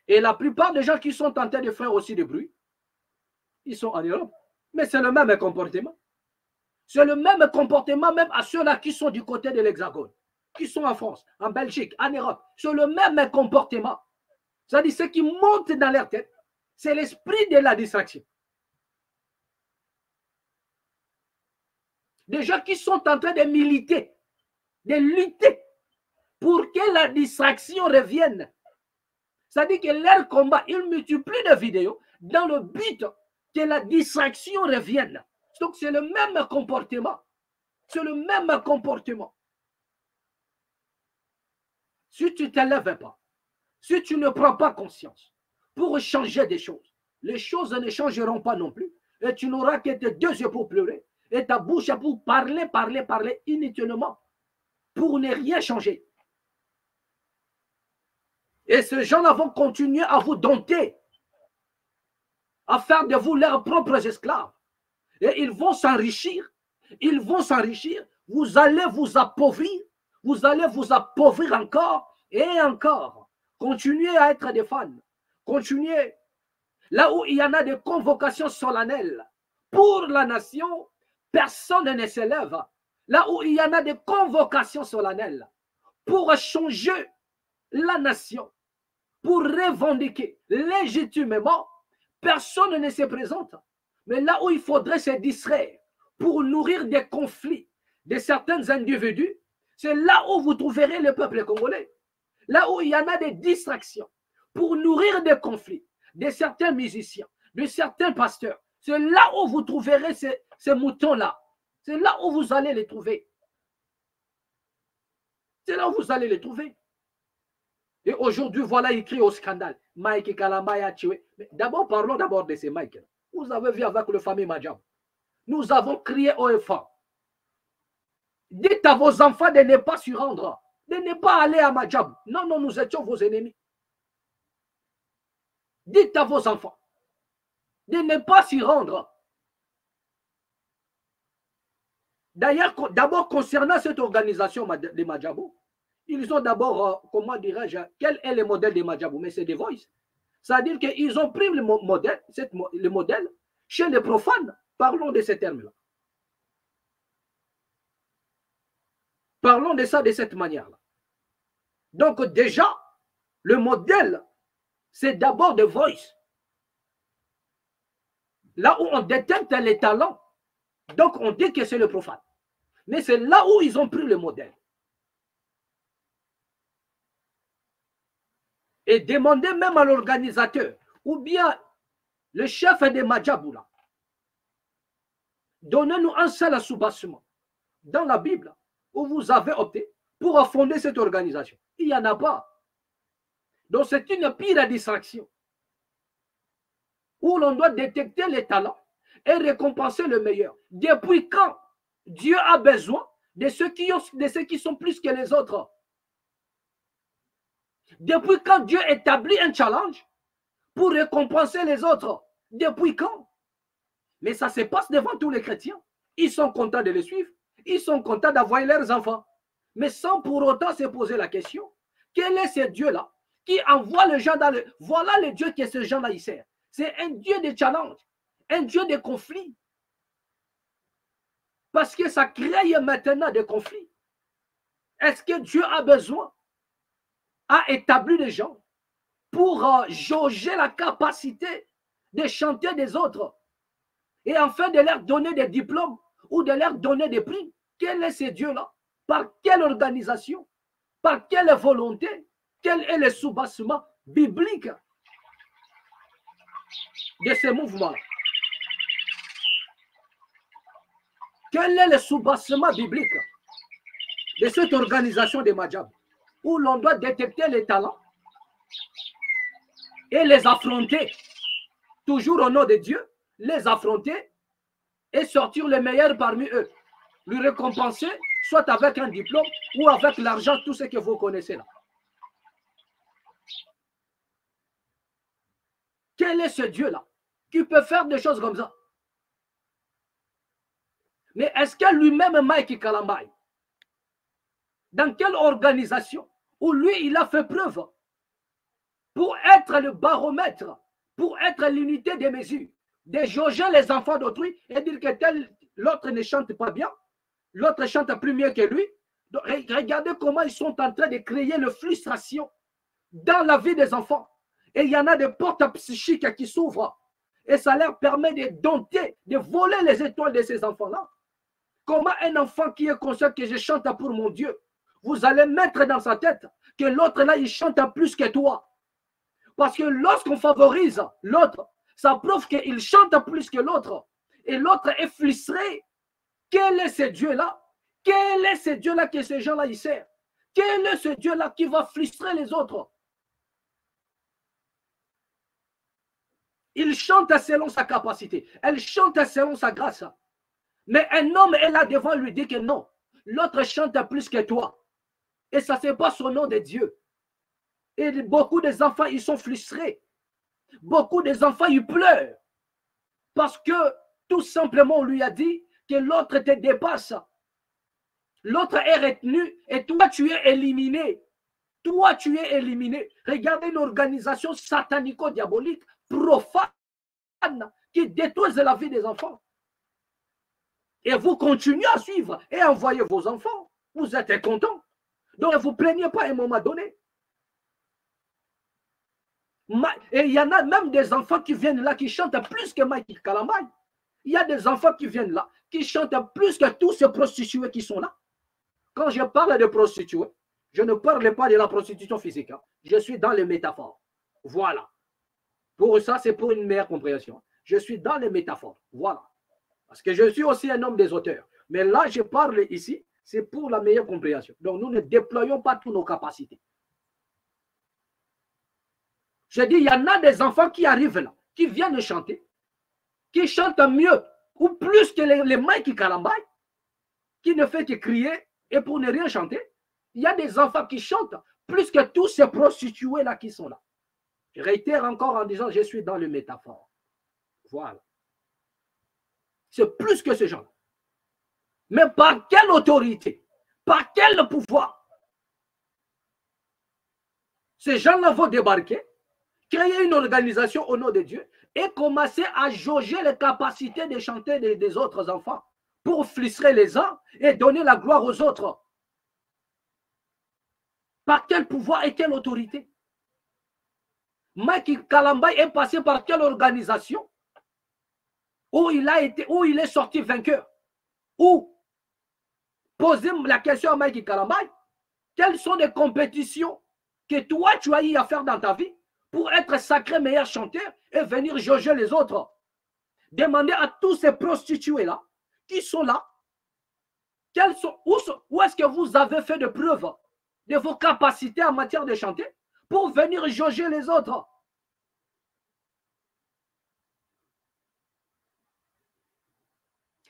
Speaker 1: Et la plupart des gens qui sont tentés de faire aussi du bruit, ils sont en Europe. Mais c'est le même comportement. C'est le même comportement même à ceux-là qui sont du côté de l'Hexagone, qui sont en France, en Belgique, en Europe. C'est le même comportement. C'est-à-dire ce qui monte dans leur tête, c'est l'esprit de la distraction. Des gens qui sont en train de militer, de lutter pour que la distraction revienne. C'est-à-dire que leur combat, ils multiplient de vidéos dans le but que la distraction revienne. Donc c'est le même comportement. C'est le même comportement. Si tu ne t'élèves pas, si tu ne prends pas conscience pour changer des choses, les choses ne changeront pas non plus. Et tu n'auras que tes deux yeux pour pleurer et ta bouche pour parler inutilement pour ne rien changer. Et ces gens-là vont continuer à vous dompter, à faire de vous leurs propres esclaves. Et ils vont s'enrichir, vous allez vous appauvrir encore et encore. Continuez à être des fans, continuez. Là où il y en a des convocations solennelles pour la nation, personne ne s'élève. Là où il y en a des convocations solennelles pour changer la nation, pour revendiquer légitimement, personne ne se présente. Mais là où il faudrait se distraire pour nourrir des conflits de certains individus, c'est là où vous trouverez le peuple congolais. Là où il y en a des distractions pour nourrir des conflits de certains musiciens, de certains pasteurs, c'est là où vous trouverez ces moutons-là. C'est là où vous allez les trouver. C'est là où vous allez les trouver. Et aujourd'hui, voilà, il crie au scandale. Mike Kalamba a tué. D'abord, parlons d'abord de ces Mike. Vous avez vu avec le famille Madjabou. Nous avons crié haut et fort. Dites à vos enfants de ne pas s'y rendre, de ne pas aller à Madjabou. Non, non, nous étions vos ennemis. Dites à vos enfants de ne pas s'y rendre. D'ailleurs, d'abord, concernant cette organisation de Madjabou, ils ont d'abord, comment dirais-je, quel est le modèle de Madjabou? Mais c'est The Voice. C'est-à-dire qu'ils ont pris le modèle chez les profanes. Parlons de ces termes-là. Parlons de ça de cette manière-là. Donc déjà, le modèle, c'est d'abord The Voice. Là où on détecte les talents, donc on dit que c'est le profane. Mais c'est là où ils ont pris le modèle. Et demander même à l'organisateur, ou bien le chef de Madjabou, donnez-nous un seul soubassement dans la Bible où vous avez opté pour fonder cette organisation. Il n'y en a pas. Donc c'est une pire distraction où l'on doit détecter les talents et récompenser le meilleur. Depuis quand Dieu a besoin de ceux qui sont plus que les autres? Depuis quand Dieu établit un challenge pour récompenser les autres? Depuis quand? Mais ça se passe devant tous les chrétiens. Ils sont contents de les suivre. Ils sont contents d'avoir leurs enfants. Mais sans pour autant se poser la question, quel est ce Dieu-là qui envoie les gens dans le... Voilà le Dieu que ce gens-là il sert. C'est un Dieu de challenge, un Dieu de conflit. Parce que ça crée maintenant des conflits. Est-ce que Dieu a besoin à établir des gens pour jauger la capacité de chanter des autres et enfin de leur donner des diplômes ou de leur donner des prix. Quel est ce Dieu-là? Par quelle organisation? Par quelle volonté? Quel est le soubassement biblique de ces mouvements? Quel est le soubassement biblique de cette organisation des Madjab, où l'on doit détecter les talents et les affronter, toujours au nom de Dieu, les affronter et sortir les meilleurs parmi eux, lui récompenser, soit avec un diplôme ou avec l'argent, tout ce que vous connaissez là. Quel est ce Dieu-là qui peut faire des choses comme ça? Mais est-ce que lui-même, Mike Kalambay, dans quelle organisation où lui, il a fait preuve pour être le baromètre, pour être l'unité des mesures, de jauger les enfants d'autrui et dire que tel, l'autre ne chante pas bien, l'autre chante plus mieux que lui. Donc, regardez comment ils sont en train de créer la frustration dans la vie des enfants. Et il y en a des portes psychiques qui s'ouvrent. Et ça leur permet de dompter, de voler les étoiles de ces enfants-là. Comment un enfant qui est conscient que je chante pour mon Dieu, vous allez mettre dans sa tête que l'autre là, il chante plus que toi. Parce que lorsqu'on favorise l'autre, ça prouve qu'il chante plus que l'autre. Et l'autre est frustré. Quel est ce Dieu-là? Quel est ce Dieu-là que ces gens-là, ils servent? Quel est ce Dieu-là qui va frustrer les autres? Il chante selon sa capacité. Elle chante selon sa grâce. Mais un homme est là devant lui, dit que non. L'autre chante plus que toi. Et ça, c'est pas son nom de Dieu. Et beaucoup des enfants, ils sont frustrés. Beaucoup des enfants, ils pleurent. Parce que, tout simplement, on lui a dit que l'autre te dépasse. L'autre est retenu et toi, tu es éliminé. Toi, tu es éliminé. Regardez une organisation satanico-diabolique, profane, qui détruit la vie des enfants. Et vous continuez à suivre et à envoyer vos enfants. Vous êtes contents. Donc, ne vous plaignez pas à un moment donné. Et il y en a même des enfants qui viennent là, qui chantent plus que Mike Kalambay. Il y a des enfants qui viennent là, qui chantent plus que tous ces prostituées qui sont là. Quand je parle de prostituées, je ne parle pas de la prostitution physique. Hein. Je suis dans les métaphores. Voilà. Pour ça, c'est pour une meilleure compréhension. Je suis dans les métaphores. Voilà. Parce que je suis aussi un homme des auteurs. Mais là, je parle ici, c'est pour la meilleure compréhension. Donc, nous ne déployons pas toutes nos capacités. Je dis, il y en a des enfants qui arrivent là, qui viennent chanter, qui chantent mieux ou plus que les Mike Kalambay, qui ne fait que crier et pour ne rien chanter. Il y a des enfants qui chantent plus que tous ces prostituées là qui sont là. Je réitère encore en disant, je suis dans le métaphore. Voilà. C'est plus que ces gens-là. Mais par quelle autorité? Par quel pouvoir? Ces gens-là vont débarquer, créer une organisation au nom de Dieu et commencer à jauger les capacités de chanter des autres enfants pour frustrer les uns et donner la gloire aux autres. Par quel pouvoir et quelle autorité? Mike Kalambay est passé par quelle organisation où il est sorti vainqueur? Ou posez la question à Mike Kalambay, quelles sont les compétitions que toi tu as eu à faire dans ta vie pour être sacré meilleur chanteur et venir jauger les autres? Demandez à tous ces prostituées-là qui sont là, où est-ce que vous avez fait de preuves de vos capacités en matière de chanter pour venir jauger les autres?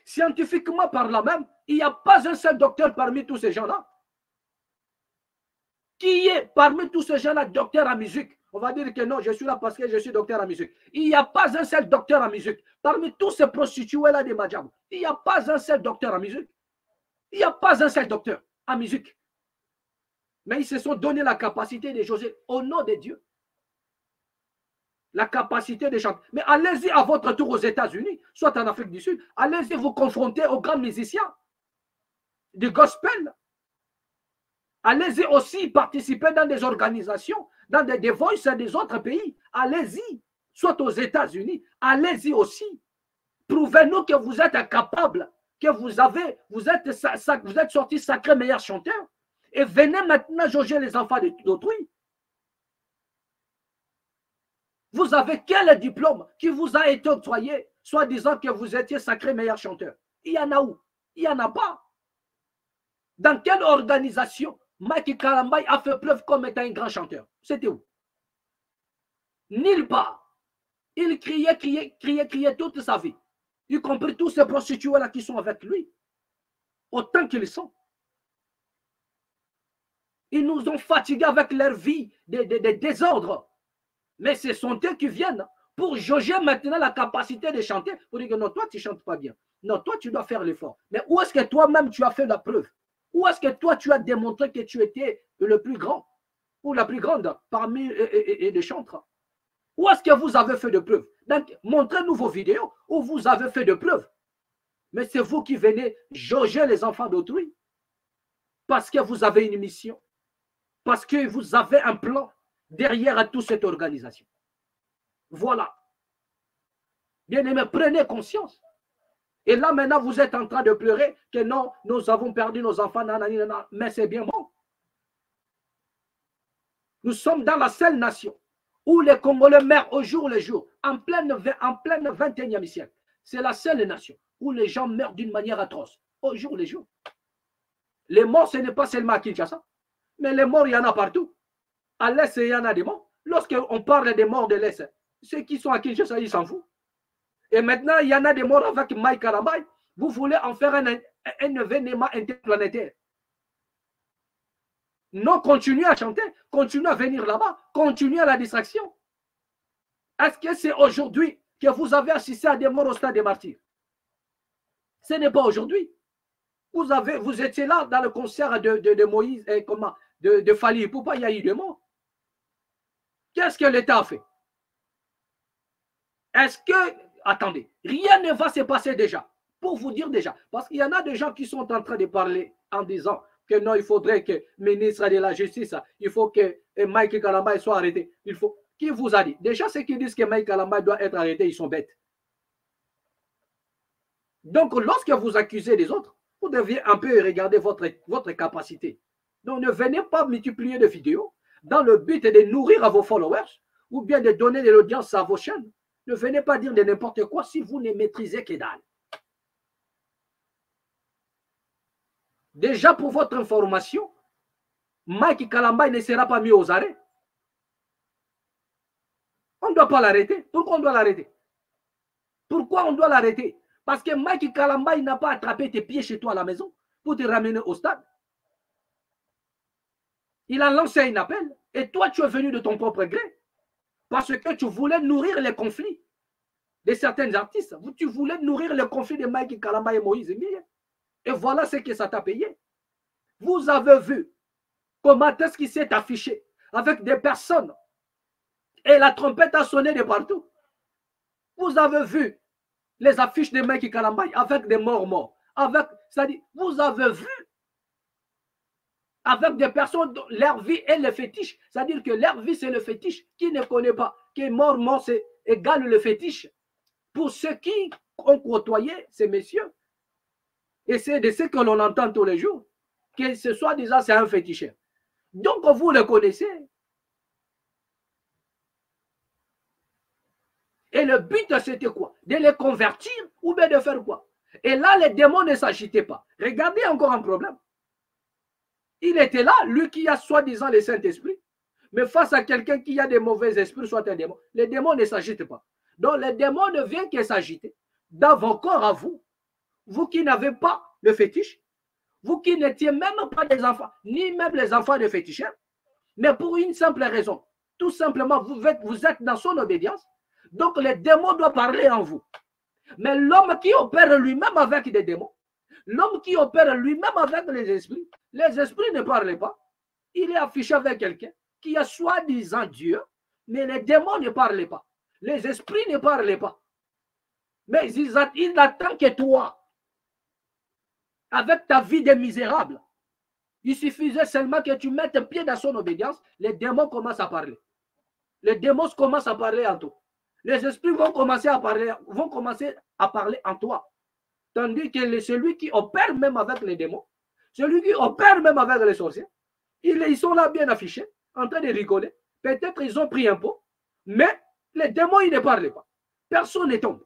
Speaker 1: Scientifiquement parlant même, il n'y a pas un seul docteur parmi tous ces gens-là. Qui est parmi tous ces gens-là docteur en musique? On va dire que non, je suis là parce que je suis docteur en musique. Il n'y a pas un seul docteur en musique. Parmi tous ces prostituées-là des Madjab, il n'y a pas un seul docteur en musique. Il n'y a pas un seul docteur en musique. Mais ils se sont donné la capacité de jauger au nom de Dieu. La capacité de chanter. Mais allez-y à votre tour aux États-Unis, soit en Afrique du Sud, allez-y vous confronter aux grands musiciens du gospel. Allez-y aussi participer dans des organisations, dans des voices des autres pays. Allez-y, soit aux États-Unis, allez-y aussi. Prouvez-nous que vous êtes capable que vous êtes sorti sacré meilleur chanteur et venez maintenant jauger les enfants d'autrui. Vous avez quel diplôme qui vous a été octroyé, soit disant que vous étiez sacré meilleur chanteur? Il y en a où? Il n'y en a pas. Dans quelle organisation Mike Kalambay a fait preuve comme étant un grand chanteur? C'était où? Nulle part. Il criait toute sa vie, y compris tous ces prostituées-là qui sont avec lui, autant qu'ils sont. Ils nous ont fatigués avec leur vie des désordres. Mais ce sont eux qui viennent pour jauger maintenant la capacité de chanter, pour dire que non, toi, tu ne chantes pas bien. Non, toi, tu dois faire l'effort. Mais où est-ce que toi-même, tu as fait la preuve? Où est-ce que toi, tu as démontré que tu étais le plus grand ou la plus grande parmi les chantres? Où est-ce que vous avez fait de preuves? Donc, montrez-nous vos vidéos où vous avez fait de preuves. Mais c'est vous qui venez jauger les enfants d'autrui parce que vous avez une mission, parce que vous avez un plan derrière toute cette organisation. Voilà. Bien-aimés, prenez conscience. Et là, maintenant, vous êtes en train de pleurer que non, nous avons perdu nos enfants, nanana, mais c'est bien bon. Nous sommes dans la seule nation où les Congolais meurent au jour le jour, en plein 21e siècle. C'est la seule nation où les gens meurent d'une manière atroce, au jour le jour. Les morts, ce n'est pas seulement à Kinshasa, mais les morts, il y en a partout. À l'Est, il y en a des morts. Lorsqu'on parle des morts de l'Est, ceux qui sont à Kinshasa, ils s'en foutent. Et maintenant, il y en a des morts avec Mike Kalambay. Vous voulez en faire un événement interplanétaire. Non, continuez à chanter, continuez à venir là-bas, continuez à la distraction. Est-ce que c'est aujourd'hui que vous avez assisté à des morts au stade des martyrs? Ce n'est pas aujourd'hui. Vous étiez là dans le concert de Moïse et de Fali. Pourquoi il y a eu des morts? Qu'est-ce que l'État a fait? Est-ce que, attendez, rien ne va se passer déjà? Pour vous dire déjà, parce qu'il y en a des gens qui sont en train de parler en disant que non, il faudrait que le ministre de la Justice, il faut que Mike Kalambay soit arrêté. Qui vous a dit? Déjà, ceux qui disent que Mike Kalambay doit être arrêté, ils sont bêtes. Donc, lorsque vous accusez les autres, vous deviez un peu regarder votre capacité. Donc, ne venez pas multiplier de vidéos dans le but de nourrir à vos followers ou bien de donner de l'audience à vos chaînes. Ne venez pas dire de n'importe quoi si vous ne maîtrisez que dalle. Déjà, pour votre information, Mike Kalambay ne sera pas mis aux arrêts. On ne doit pas l'arrêter. Pourquoi on doit l'arrêter? Pourquoi on doit l'arrêter? Parce que Mike Kalambay n'a pas attrapé tes pieds chez toi à la maison pour te ramener au stade. Il a lancé un appel et toi, tu es venu de ton propre gré parce que tu voulais nourrir les conflits de certains artistes. Tu voulais nourrir le conflit de Mike Kalambay et Moïse Nguyen. Et voilà ce que ça t'a payé. Vous avez vu comment est-ce qu'il s'est affiché avec des personnes et la trompette a sonné de partout. Vous avez vu les affiches de Mike Kalambay avec des morts. C'est-à-dire, vous avez vu avec des personnes dont leur vie est le fétiche. C'est-à-dire que leur vie, c'est le fétiche. Qui ne connaît pas que mort, c'est égal le fétiche. Pour ceux qui ont côtoyé ces messieurs, et c'est de ce que l'on entend tous les jours, que ce soit disant c'est un féticheur. Donc vous le connaissez. Et le but c'était quoi? De les convertir ou bien de faire quoi? Et là les démons ne s'agitaient pas. Regardez encore un problème. Il était là, lui qui a soi-disant le Saint-Esprit, mais face à quelqu'un qui a des mauvais esprits, soit un démon, les démons ne s'agitent pas. Donc les démons ne viennent que s'agiter dans vos corps à vous. Vous qui n'avez pas le fétiche, vous qui n'étiez même pas des enfants, ni même les enfants de féticheurs, mais pour une simple raison, tout simplement, vous êtes dans son obédience, donc les démons doivent parler en vous. Mais l'homme qui opère lui-même avec des démons, l'homme qui opère lui-même avec les esprits ne parlent pas. Il est affiché avec quelqu'un qui a soi-disant Dieu, mais les démons ne parlent pas. Les esprits ne parlent pas. Mais il n'attend que toi. Avec ta vie de misérable, il suffisait seulement que tu mettes un pied dans son obédience, les démons commencent à parler. Les démons commencent à parler en toi. Les esprits vont commencer à parler en toi. Tandis que celui qui opère même avec les démons, celui qui opère même avec les sorciers, ils sont là bien affichés, en train de rigoler. Peut-être ils ont pris un pot, mais les démons, ils ne parlent pas. Personne ne tombe.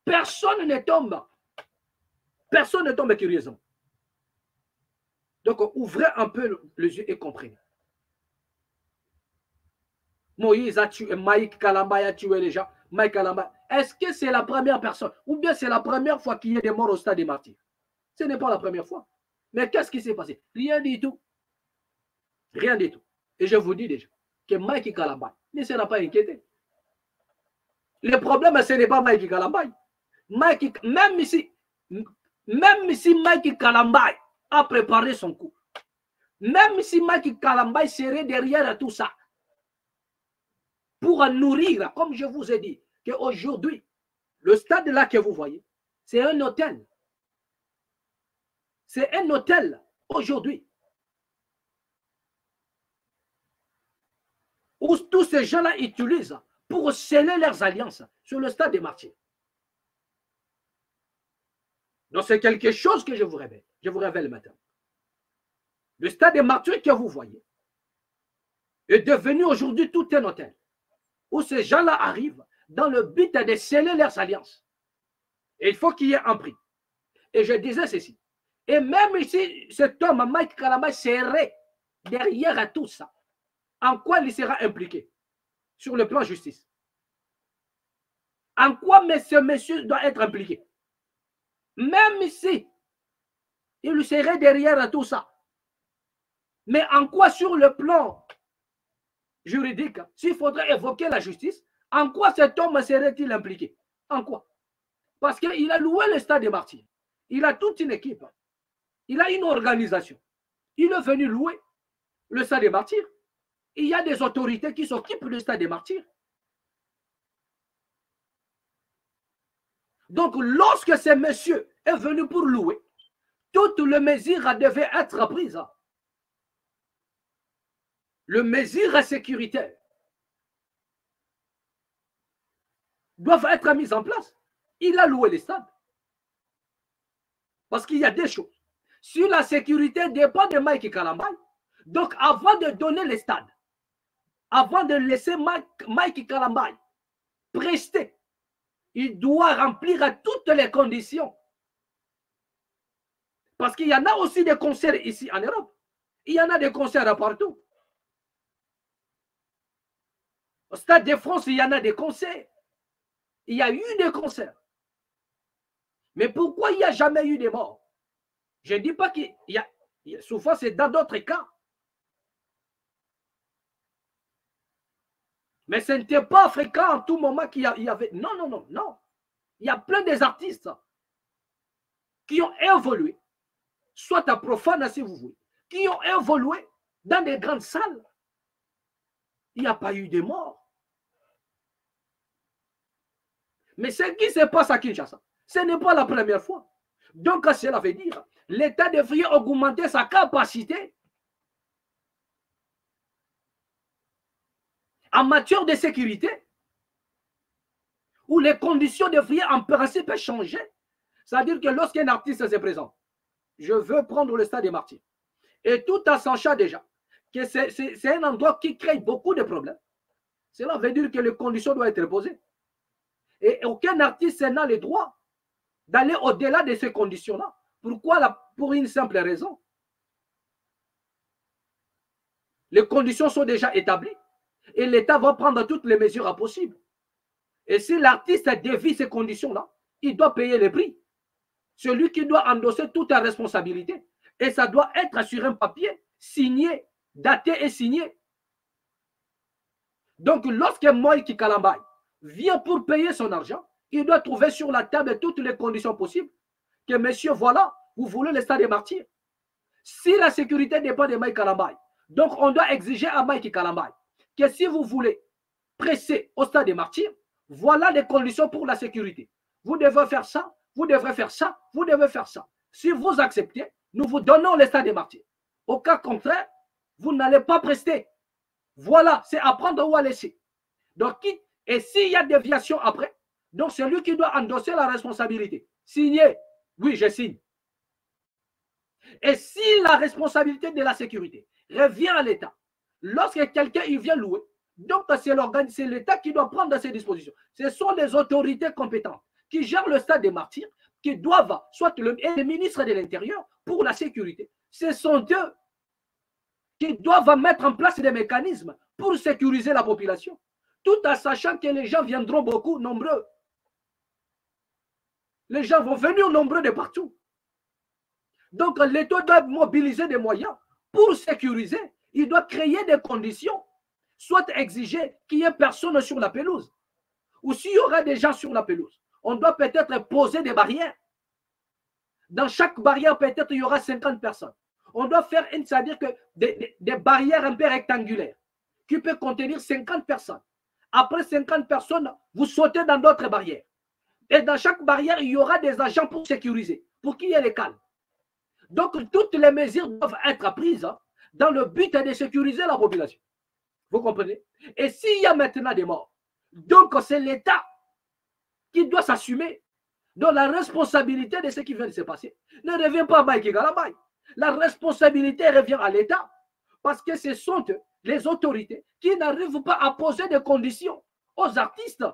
Speaker 1: Personne ne tombe. Personne ne tombe curieusement. Donc, ouvrez un peu les yeux et comprenez. Moïse a tué, Mike Kalamba a tué les gens. Mike Kalamba. Est-ce que c'est la première personne ou bien c'est la première fois qu'il y a des morts au stade des martyrs? Ce n'est pas la première fois. Mais qu'est-ce qui s'est passé? Rien du tout. Rien du tout. Et je vous dis déjà que Mike Kalamba ne sera pas inquiété. Le problème, ce n'est pas Mike Kalamba. Même si Mike Kalamba a préparé son coup, même si Mike Kalamba serait derrière tout ça, pour nourrir, comme je vous ai dit, qu'aujourd'hui, le stade là que vous voyez, c'est un hôtel. C'est un hôtel aujourd'hui. Où tous ces gens-là utilisent pour sceller leurs alliances sur le stade des martyrs. Donc c'est quelque chose que je vous révèle. Je vous révèle maintenant. Le stade des martyrs que vous voyez est devenu aujourd'hui tout un hôtel où ces gens-là arrivent dans le but de sceller leurs alliances. Et il faut qu'il y ait un prix. Et je disais ceci. Et même si cet homme, Mike Kalamba, serait derrière tout ça, en quoi il sera impliqué sur le plan justice? En quoi ce monsieur doit être impliqué? Même si il serait derrière tout ça. Mais en quoi sur le plan juridique, s'il faudrait évoquer la justice, en quoi cet homme serait-il impliqué? En quoi? Parce qu'il a loué le stade des martyrs. Il a toute une équipe. Il a une organisation. Il est venu louer le stade des martyrs. Il y a des autorités qui s'occupent du stade des martyrs. Donc, lorsque ce monsieur est venu pour louer, toutes les mesures devaient être prises. Les mesures sécuritaires doivent être mises en place. Il a loué les stades. Parce qu'il y a des choses. Si la sécurité dépend de Mike Kalamba, donc avant de donner les stades, avant de laisser Mike Kalamba prester, il doit remplir toutes les conditions. Parce qu'il y en a aussi des concerts ici en Europe. Il y en a des concerts partout. Au Stade de France, il y en a des concerts. Il y a eu des concerts. Mais pourquoi il n'y a jamais eu de morts? Je ne dis pas qu'il y a... Souvent, c'est dans d'autres cas. Mais ce n'était pas fréquent en tout moment qu'il y avait... Non, non, non, non. Il y a plein des artistes qui ont évolué, soit à profane si vous voulez, qui ont évolué dans des grandes salles. Il n'y a pas eu de morts. Mais ce qui se passe à Kinshasa, ce n'est pas la première fois. Donc, cela veut dire l'État devrait augmenter sa capacité en matière de sécurité, où les conditions devraient en principe changer. C'est-à-dire que lorsqu'un artiste se présente, je veux prendre le stade des martyrs, et tout en sachant déjà que c'est un endroit qui crée beaucoup de problèmes, cela veut dire que les conditions doivent être posées. Et aucun artiste n'a le droit d'aller au-delà de ces conditions-là. Pourquoi? Pour une simple raison. Les conditions sont déjà établies et l'État va prendre toutes les mesures possibles. Et si l'artiste dévie ces conditions-là, il doit payer le prix. Celui qui doit endosser toute la responsabilité. Et ça doit être sur un papier signé, daté et signé. Donc, lorsque Mike Kalamba vient pour payer son argent, il doit trouver sur la table toutes les conditions possibles. Que monsieur, voilà, vous voulez le stade des martyrs. Si la sécurité dépend de Mike Kalamba, donc on doit exiger à Mike Kalamba que si vous voulez presser au stade des martyrs, voilà les conditions pour la sécurité. Vous devez faire ça, vous devrez faire ça, vous devez faire ça. Si vous acceptez, nous vous donnons le stade des martyrs. Au cas contraire, vous n'allez pas prester. Voilà, c'est à prendre ou à laisser. Donc, et s'il y a déviation après, donc c'est lui qui doit endosser la responsabilité. Signé Oui, je signe. Et si la responsabilité de la sécurité revient à l'État, lorsque quelqu'un il vient louer, donc c'est l'État qui doit prendre ses dispositions. Ce sont les autorités compétentes qui gèrent le stade des martyrs, qui doivent, soit le ministre de l'Intérieur pour la sécurité, ce sont eux qui doivent mettre en place des mécanismes pour sécuriser la population, tout en sachant que les gens viendront beaucoup nombreux. Les gens vont venir nombreux de partout. Donc, l'État doit mobiliser des moyens pour sécuriser. Il doit créer des conditions, soit exiger qu'il n'y ait personne sur la pelouse. Ou s'il y aura des gens sur la pelouse, on doit peut-être poser des barrières. Dans chaque barrière, peut-être il y aura 50 personnes. On doit faire, c'est-à-dire que des barrières un peu rectangulaires qui peuvent contenir 50 personnes. Après 50 personnes, vous sautez dans d'autres barrières. Et dans chaque barrière, il y aura des agents pour sécuriser, pour qu'il y ait les calmes. Donc, toutes les mesures doivent être prises dans le but de sécuriser la population. Vous comprenez? Et s'il y a maintenant des morts, donc c'est l'État qui doit s'assumer. Donc, la responsabilité de ce qui vient de se passer ne revient pas à Mike Galambay. La responsabilité revient à l'État parce que ce sont les autorités qui n'arrivent pas à poser des conditions aux artistes.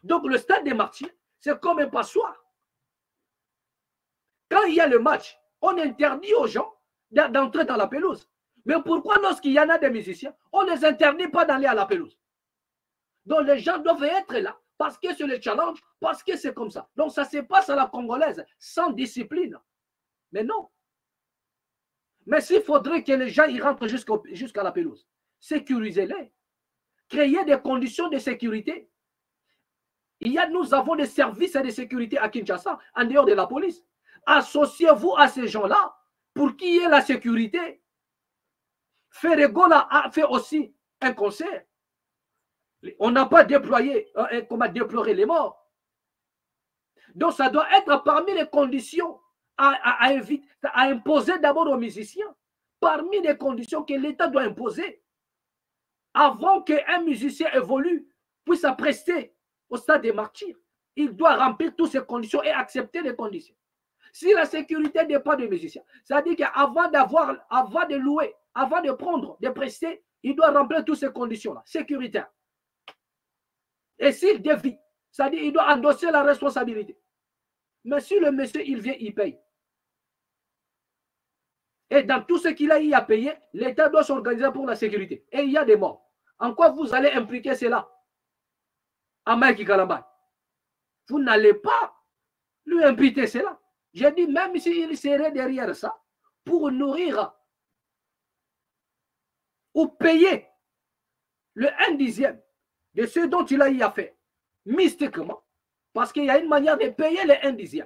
Speaker 1: Donc, le stade des martyrs, c'est comme un passoire. Quand il y a le match, on interdit aux gens d'entrer dans la pelouse. Mais pourquoi lorsqu'il y en a des musiciens, on ne les interdit pas d'aller à la pelouse? Donc, les gens doivent être là parce que c'est le challenge, parce que c'est comme ça. Donc, ça se passe à la congolaise, sans discipline. Mais non. Mais s'il faudrait que les gens y rentrent jusqu'à la pelouse, sécurisez-les. Créez des conditions de sécurité. Nous avons des services de sécurité à Kinshasa, en dehors de la police. Associez-vous à ces gens-là pour qu'il y ait la sécurité. Ferregola a fait aussi un concert. On n'a pas déployé, comment déplorer les morts. Donc, ça doit être parmi les conditions à imposer d'abord aux musiciens, parmi les conditions que l'État doit imposer avant qu'un musicien évolue, puisse prester au stade des martyrs. Il doit remplir toutes ces conditions et accepter les conditions. Si la sécurité dépend des musiciens, ça veut dire qu'avant de louer, avant de prendre, de prester, il doit remplir toutes ces conditions-là, sécuritaires. Et s'il dévie, ça veut dire qu'il doit endosser la responsabilité. Mais si le monsieur, il vient, il paye. Et dans tout ce qu'il a eu à payer, l'État doit s'organiser pour la sécurité. Et il y a des morts. En quoi vous allez impliquer cela à Mike Galambay? Vous n'allez pas lui imputer cela. J'ai dit, même s'il serait derrière ça, pour nourrir ou payer le 1/10 de ce dont il a eu à faire, mystiquement, parce qu'il y a une manière de payer le 1/10.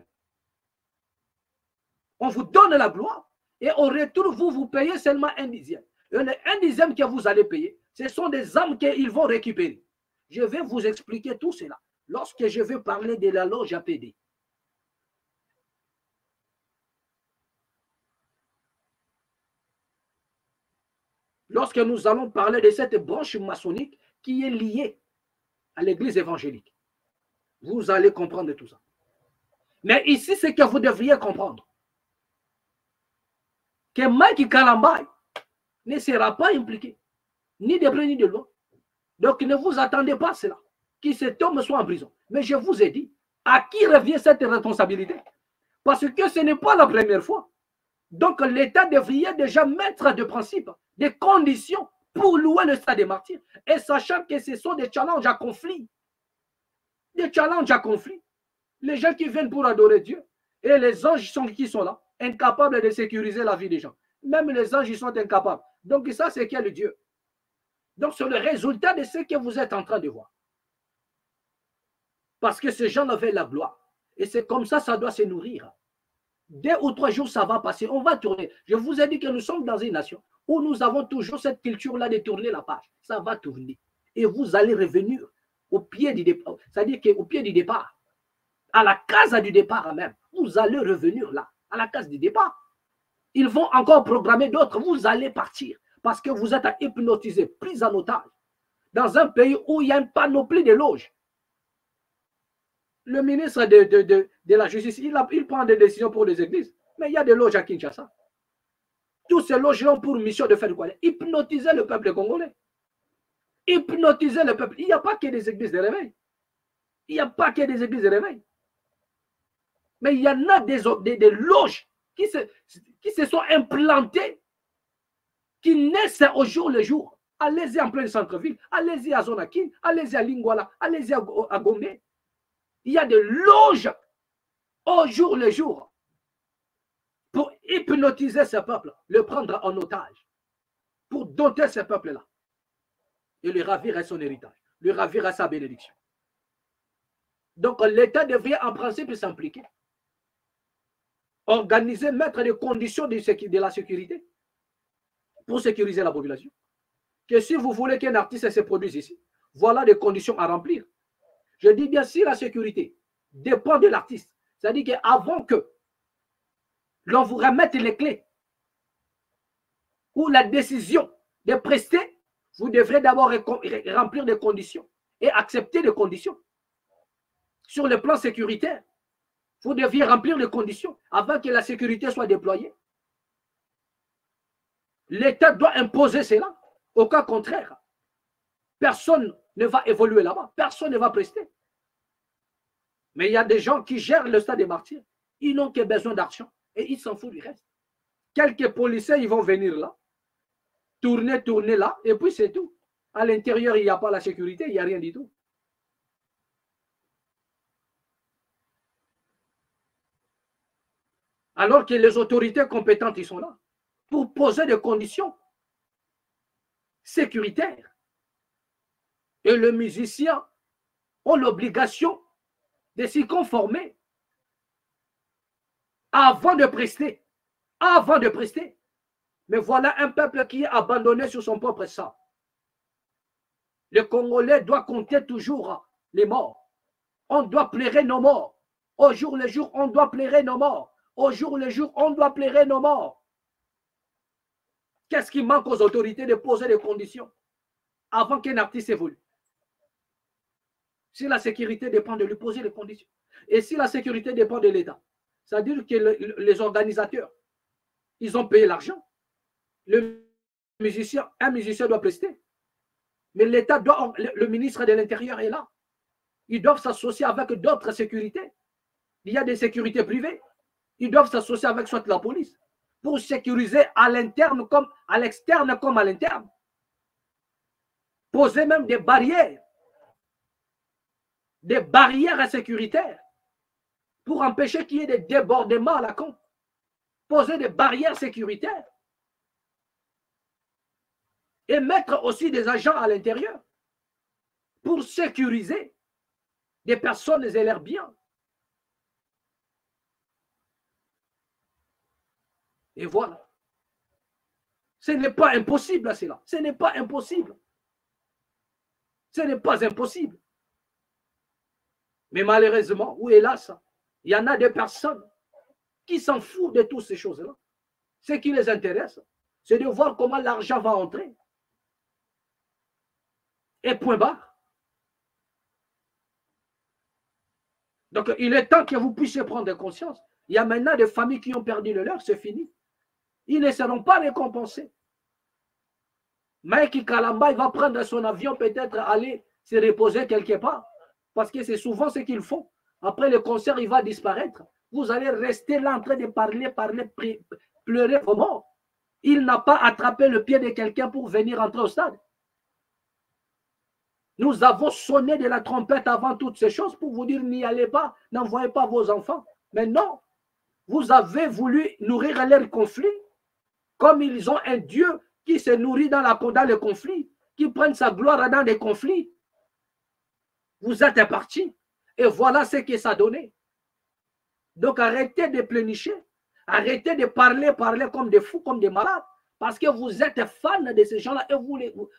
Speaker 1: On vous donne la gloire et au retour, vous payez seulement 1/10. Et le 1/10 que vous allez payer, ce sont des âmes qu'ils vont récupérer. Je vais vous expliquer tout cela lorsque je vais parler de la loge APD. Lorsque nous allons parler de cette branche maçonnique qui est liée à l'église évangélique, vous allez comprendre tout ça. Mais ici, c'est que vous devriez comprendre que Mike Galambay ne sera pas impliqué, ni de près ni de loin. Donc, ne vous attendez pas à cela, que cet homme soit en prison. Mais je vous ai dit, à qui revient cette responsabilité? Parce que ce n'est pas la première fois. Donc, l'État devrait déjà mettre des principes, des conditions pour louer le stade des martyrs. Et sachant que ce sont des challenges à conflit. Des challenges à conflit. Les gens qui viennent pour adorer Dieu et les anges qui sont là, incapables de sécuriser la vie des gens. Même les anges, ils sont incapables. Donc, ça, c'est quel Dieu? Donc, c'est le résultat de ce que vous êtes en train de voir. Parce que ces gens avaient la gloire. Et c'est comme ça, ça doit se nourrir. 2 ou 3 jours, ça va passer. On va tourner. Je vous ai dit que nous sommes dans une nation où nous avons toujours cette culture-là de tourner la page. Ça va tourner. Et vous allez revenir au pied du départ. C'est-à-dire qu'au pied du départ, à la case du départ même, vous allez revenir là, à la case du départ. Ils vont encore programmer d'autres. Vous allez partir parce que vous êtes hypnotisé, pris en otage, dans un pays où il y a une panoplie de loges. Le ministre de la justice, il prend des décisions pour les églises. Mais il y a des loges à Kinshasa. Tous ces loges-là ont pour mission de faire quoi? Hypnotiser le peuple congolais. Hypnotiser le peuple. Il n'y a pas que des églises de réveil. Il n'y a pas que des églises de réveil. Mais il y en a des loges qui se sont implantées, qui naissent au jour le jour. Allez-y en plein centre-ville, allez-y à Zonakin, allez-y à Lingwala, allez-y à Gombe. Il y a des loges au jour le jour pour hypnotiser ce peuple, le prendre en otage, pour doter ce peuple-là et lui ravir à son héritage, lui ravir à sa bénédiction. Donc l'État devrait en principe s'impliquer, organiser, mettre des conditions de la sécurité pour sécuriser la population. Que si vous voulez qu'un artiste se produise ici, voilà des conditions à remplir. Je dis bien, si la sécurité dépend de l'artiste, c'est-à-dire qu'avant que l'on vous remette les clés ou la décision de prester, vous devrez d'abord remplir des conditions et accepter des conditions. Sur le plan sécuritaire, vous deviez remplir les conditions avant que la sécurité soit déployée. L'État doit imposer cela. Au cas contraire, personne ne va évoluer là-bas, personne ne va prester. Mais il y a des gens qui gèrent le stade des martyrs. Ils n'ont que besoin d'argent et ils s'en foutent du reste. Quelques policiers, ils vont venir là, tourner là, et puis c'est tout. À l'intérieur, il n'y a pas la sécurité, il n'y a rien du tout. Alors que les autorités compétentes, ils sont là pour poser des conditions sécuritaires. Et les musiciens ont l'obligation de s'y conformer avant de prester. Avant de prester. Mais voilà un peuple qui est abandonné sur son propre sang. Le Congolais doit compter toujours les morts. On doit pleurer nos morts. Au jour le jour, on doit pleurer nos morts. Au jour le jour, on doit pleurer nos morts. Qu'est-ce qui manque aux autorités de poser des conditions avant qu'un artiste évolue? Si la sécurité dépend de lui poser les conditions. Et si la sécurité dépend de l'État, c'est-à-dire que les organisateurs, ils ont payé l'argent. Un musicien doit prester. Mais l'État doit, le ministre de l'Intérieur est là. Ils doivent s'associer avec d'autres sécurités. Il y a des sécurités privées. Ils doivent s'associer avec soit la police pour sécuriser à l'interne comme à l'externe comme à l'interne. Poser même des barrières sécuritaires pour empêcher qu'il y ait des débordements à la con. Poser des barrières sécuritaires et mettre aussi des agents à l'intérieur pour sécuriser des personnes et leurs biens. Et voilà. Ce n'est pas impossible, cela. Ce n'est pas impossible. Ce n'est pas impossible. Mais malheureusement, ou hélas, il y en a des personnes qui s'en foutent de toutes ces choses-là. Ce qui les intéresse, c'est de voir comment l'argent va entrer. Et point barre. Donc, il est temps que vous puissiez prendre conscience. Il y a maintenant des familles qui ont perdu le leur, c'est fini. Ils ne seront pas récompensés. Mike Kalamba, il va prendre son avion, peut-être aller se reposer quelque part. Parce que c'est souvent ce qu'ils font. Après le concert, il va disparaître. Vous allez rester là en train de parler, pleurer vos morts. Il n'a pas attrapé le pied de quelqu'un pour venir entrer au stade. Nous avons sonné de la trompette avant toutes ces choses pour vous dire n'y allez pas, n'envoyez pas vos enfants. Mais non, vous avez voulu nourrir leur conflit. Comme ils ont un Dieu qui se nourrit dans le conflit, qui prend sa gloire dans les conflits. Vous êtes partis. Et voilà ce que ça a donné. Donc arrêtez de pleurnicher. Arrêtez de parler comme des fous, comme des malades. Parce que vous êtes fans de ces gens-là et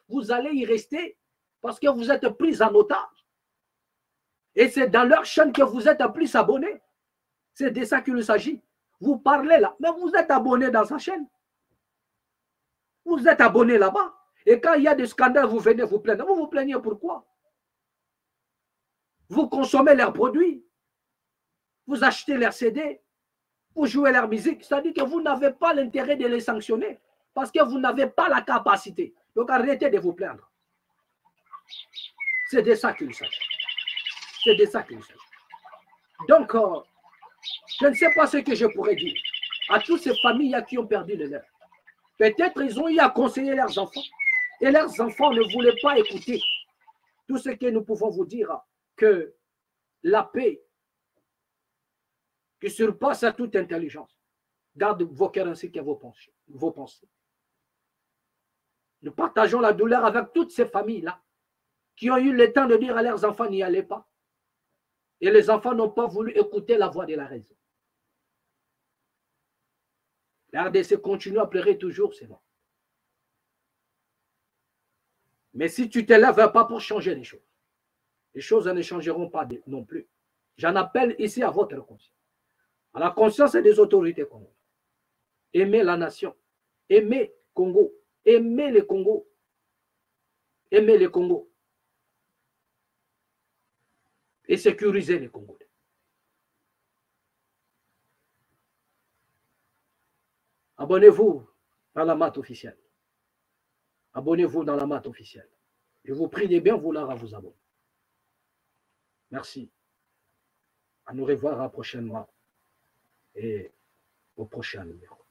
Speaker 1: vous allez y rester. Parce que vous êtes pris en otage. Et c'est dans leur chaîne que vous êtes plus abonnés. C'est de ça qu'il s'agit. Vous parlez là, mais vous êtes abonné dans sa chaîne. Vous êtes abonné là-bas. Et quand il y a des scandales, vous venez vous plaindre. Vous vous plaignez pourquoi? Vous consommez leurs produits. vous achetez leurs CD, vous jouez leur musique, c'est-à-dire que vous n'avez pas l'intérêt de les sanctionner parce que vous n'avez pas la capacité. Donc arrêtez de vous plaindre. C'est de ça qu'il s'agit. C'est de ça qu'il s'agit. Donc, je ne sais pas ce que je pourrais dire à toutes ces familles qui ont perdu le leur. Peut-être ils ont eu à conseiller leurs enfants et leurs enfants ne voulaient pas écouter tout ce que nous pouvons vous dire, que la paix qui surpasse à toute intelligence garde vos cœurs ainsi que vos pensées. Nous partageons la douleur avec toutes ces familles-là qui ont eu le temps de dire à leurs enfants n'y allez pas. Et les enfants n'ont pas voulu écouter la voix de la raison. La RDC continue à pleurer toujours, c'est bon. Mais si tu te lèves pas pour changer les choses ne changeront pas non plus. J'en appelle ici à votre conscience, à la conscience des autorités congolaises. Aimez la nation, aimez Congo, aimez les Congo, aimez les Congo et sécurisez les Congolais. Abonnez-vous dans la mat officielle. Abonnez-vous dans la mat officielle. Je vous prie de bien vouloir vous abonner. Merci. À nous revoir prochainement et au prochain numéro.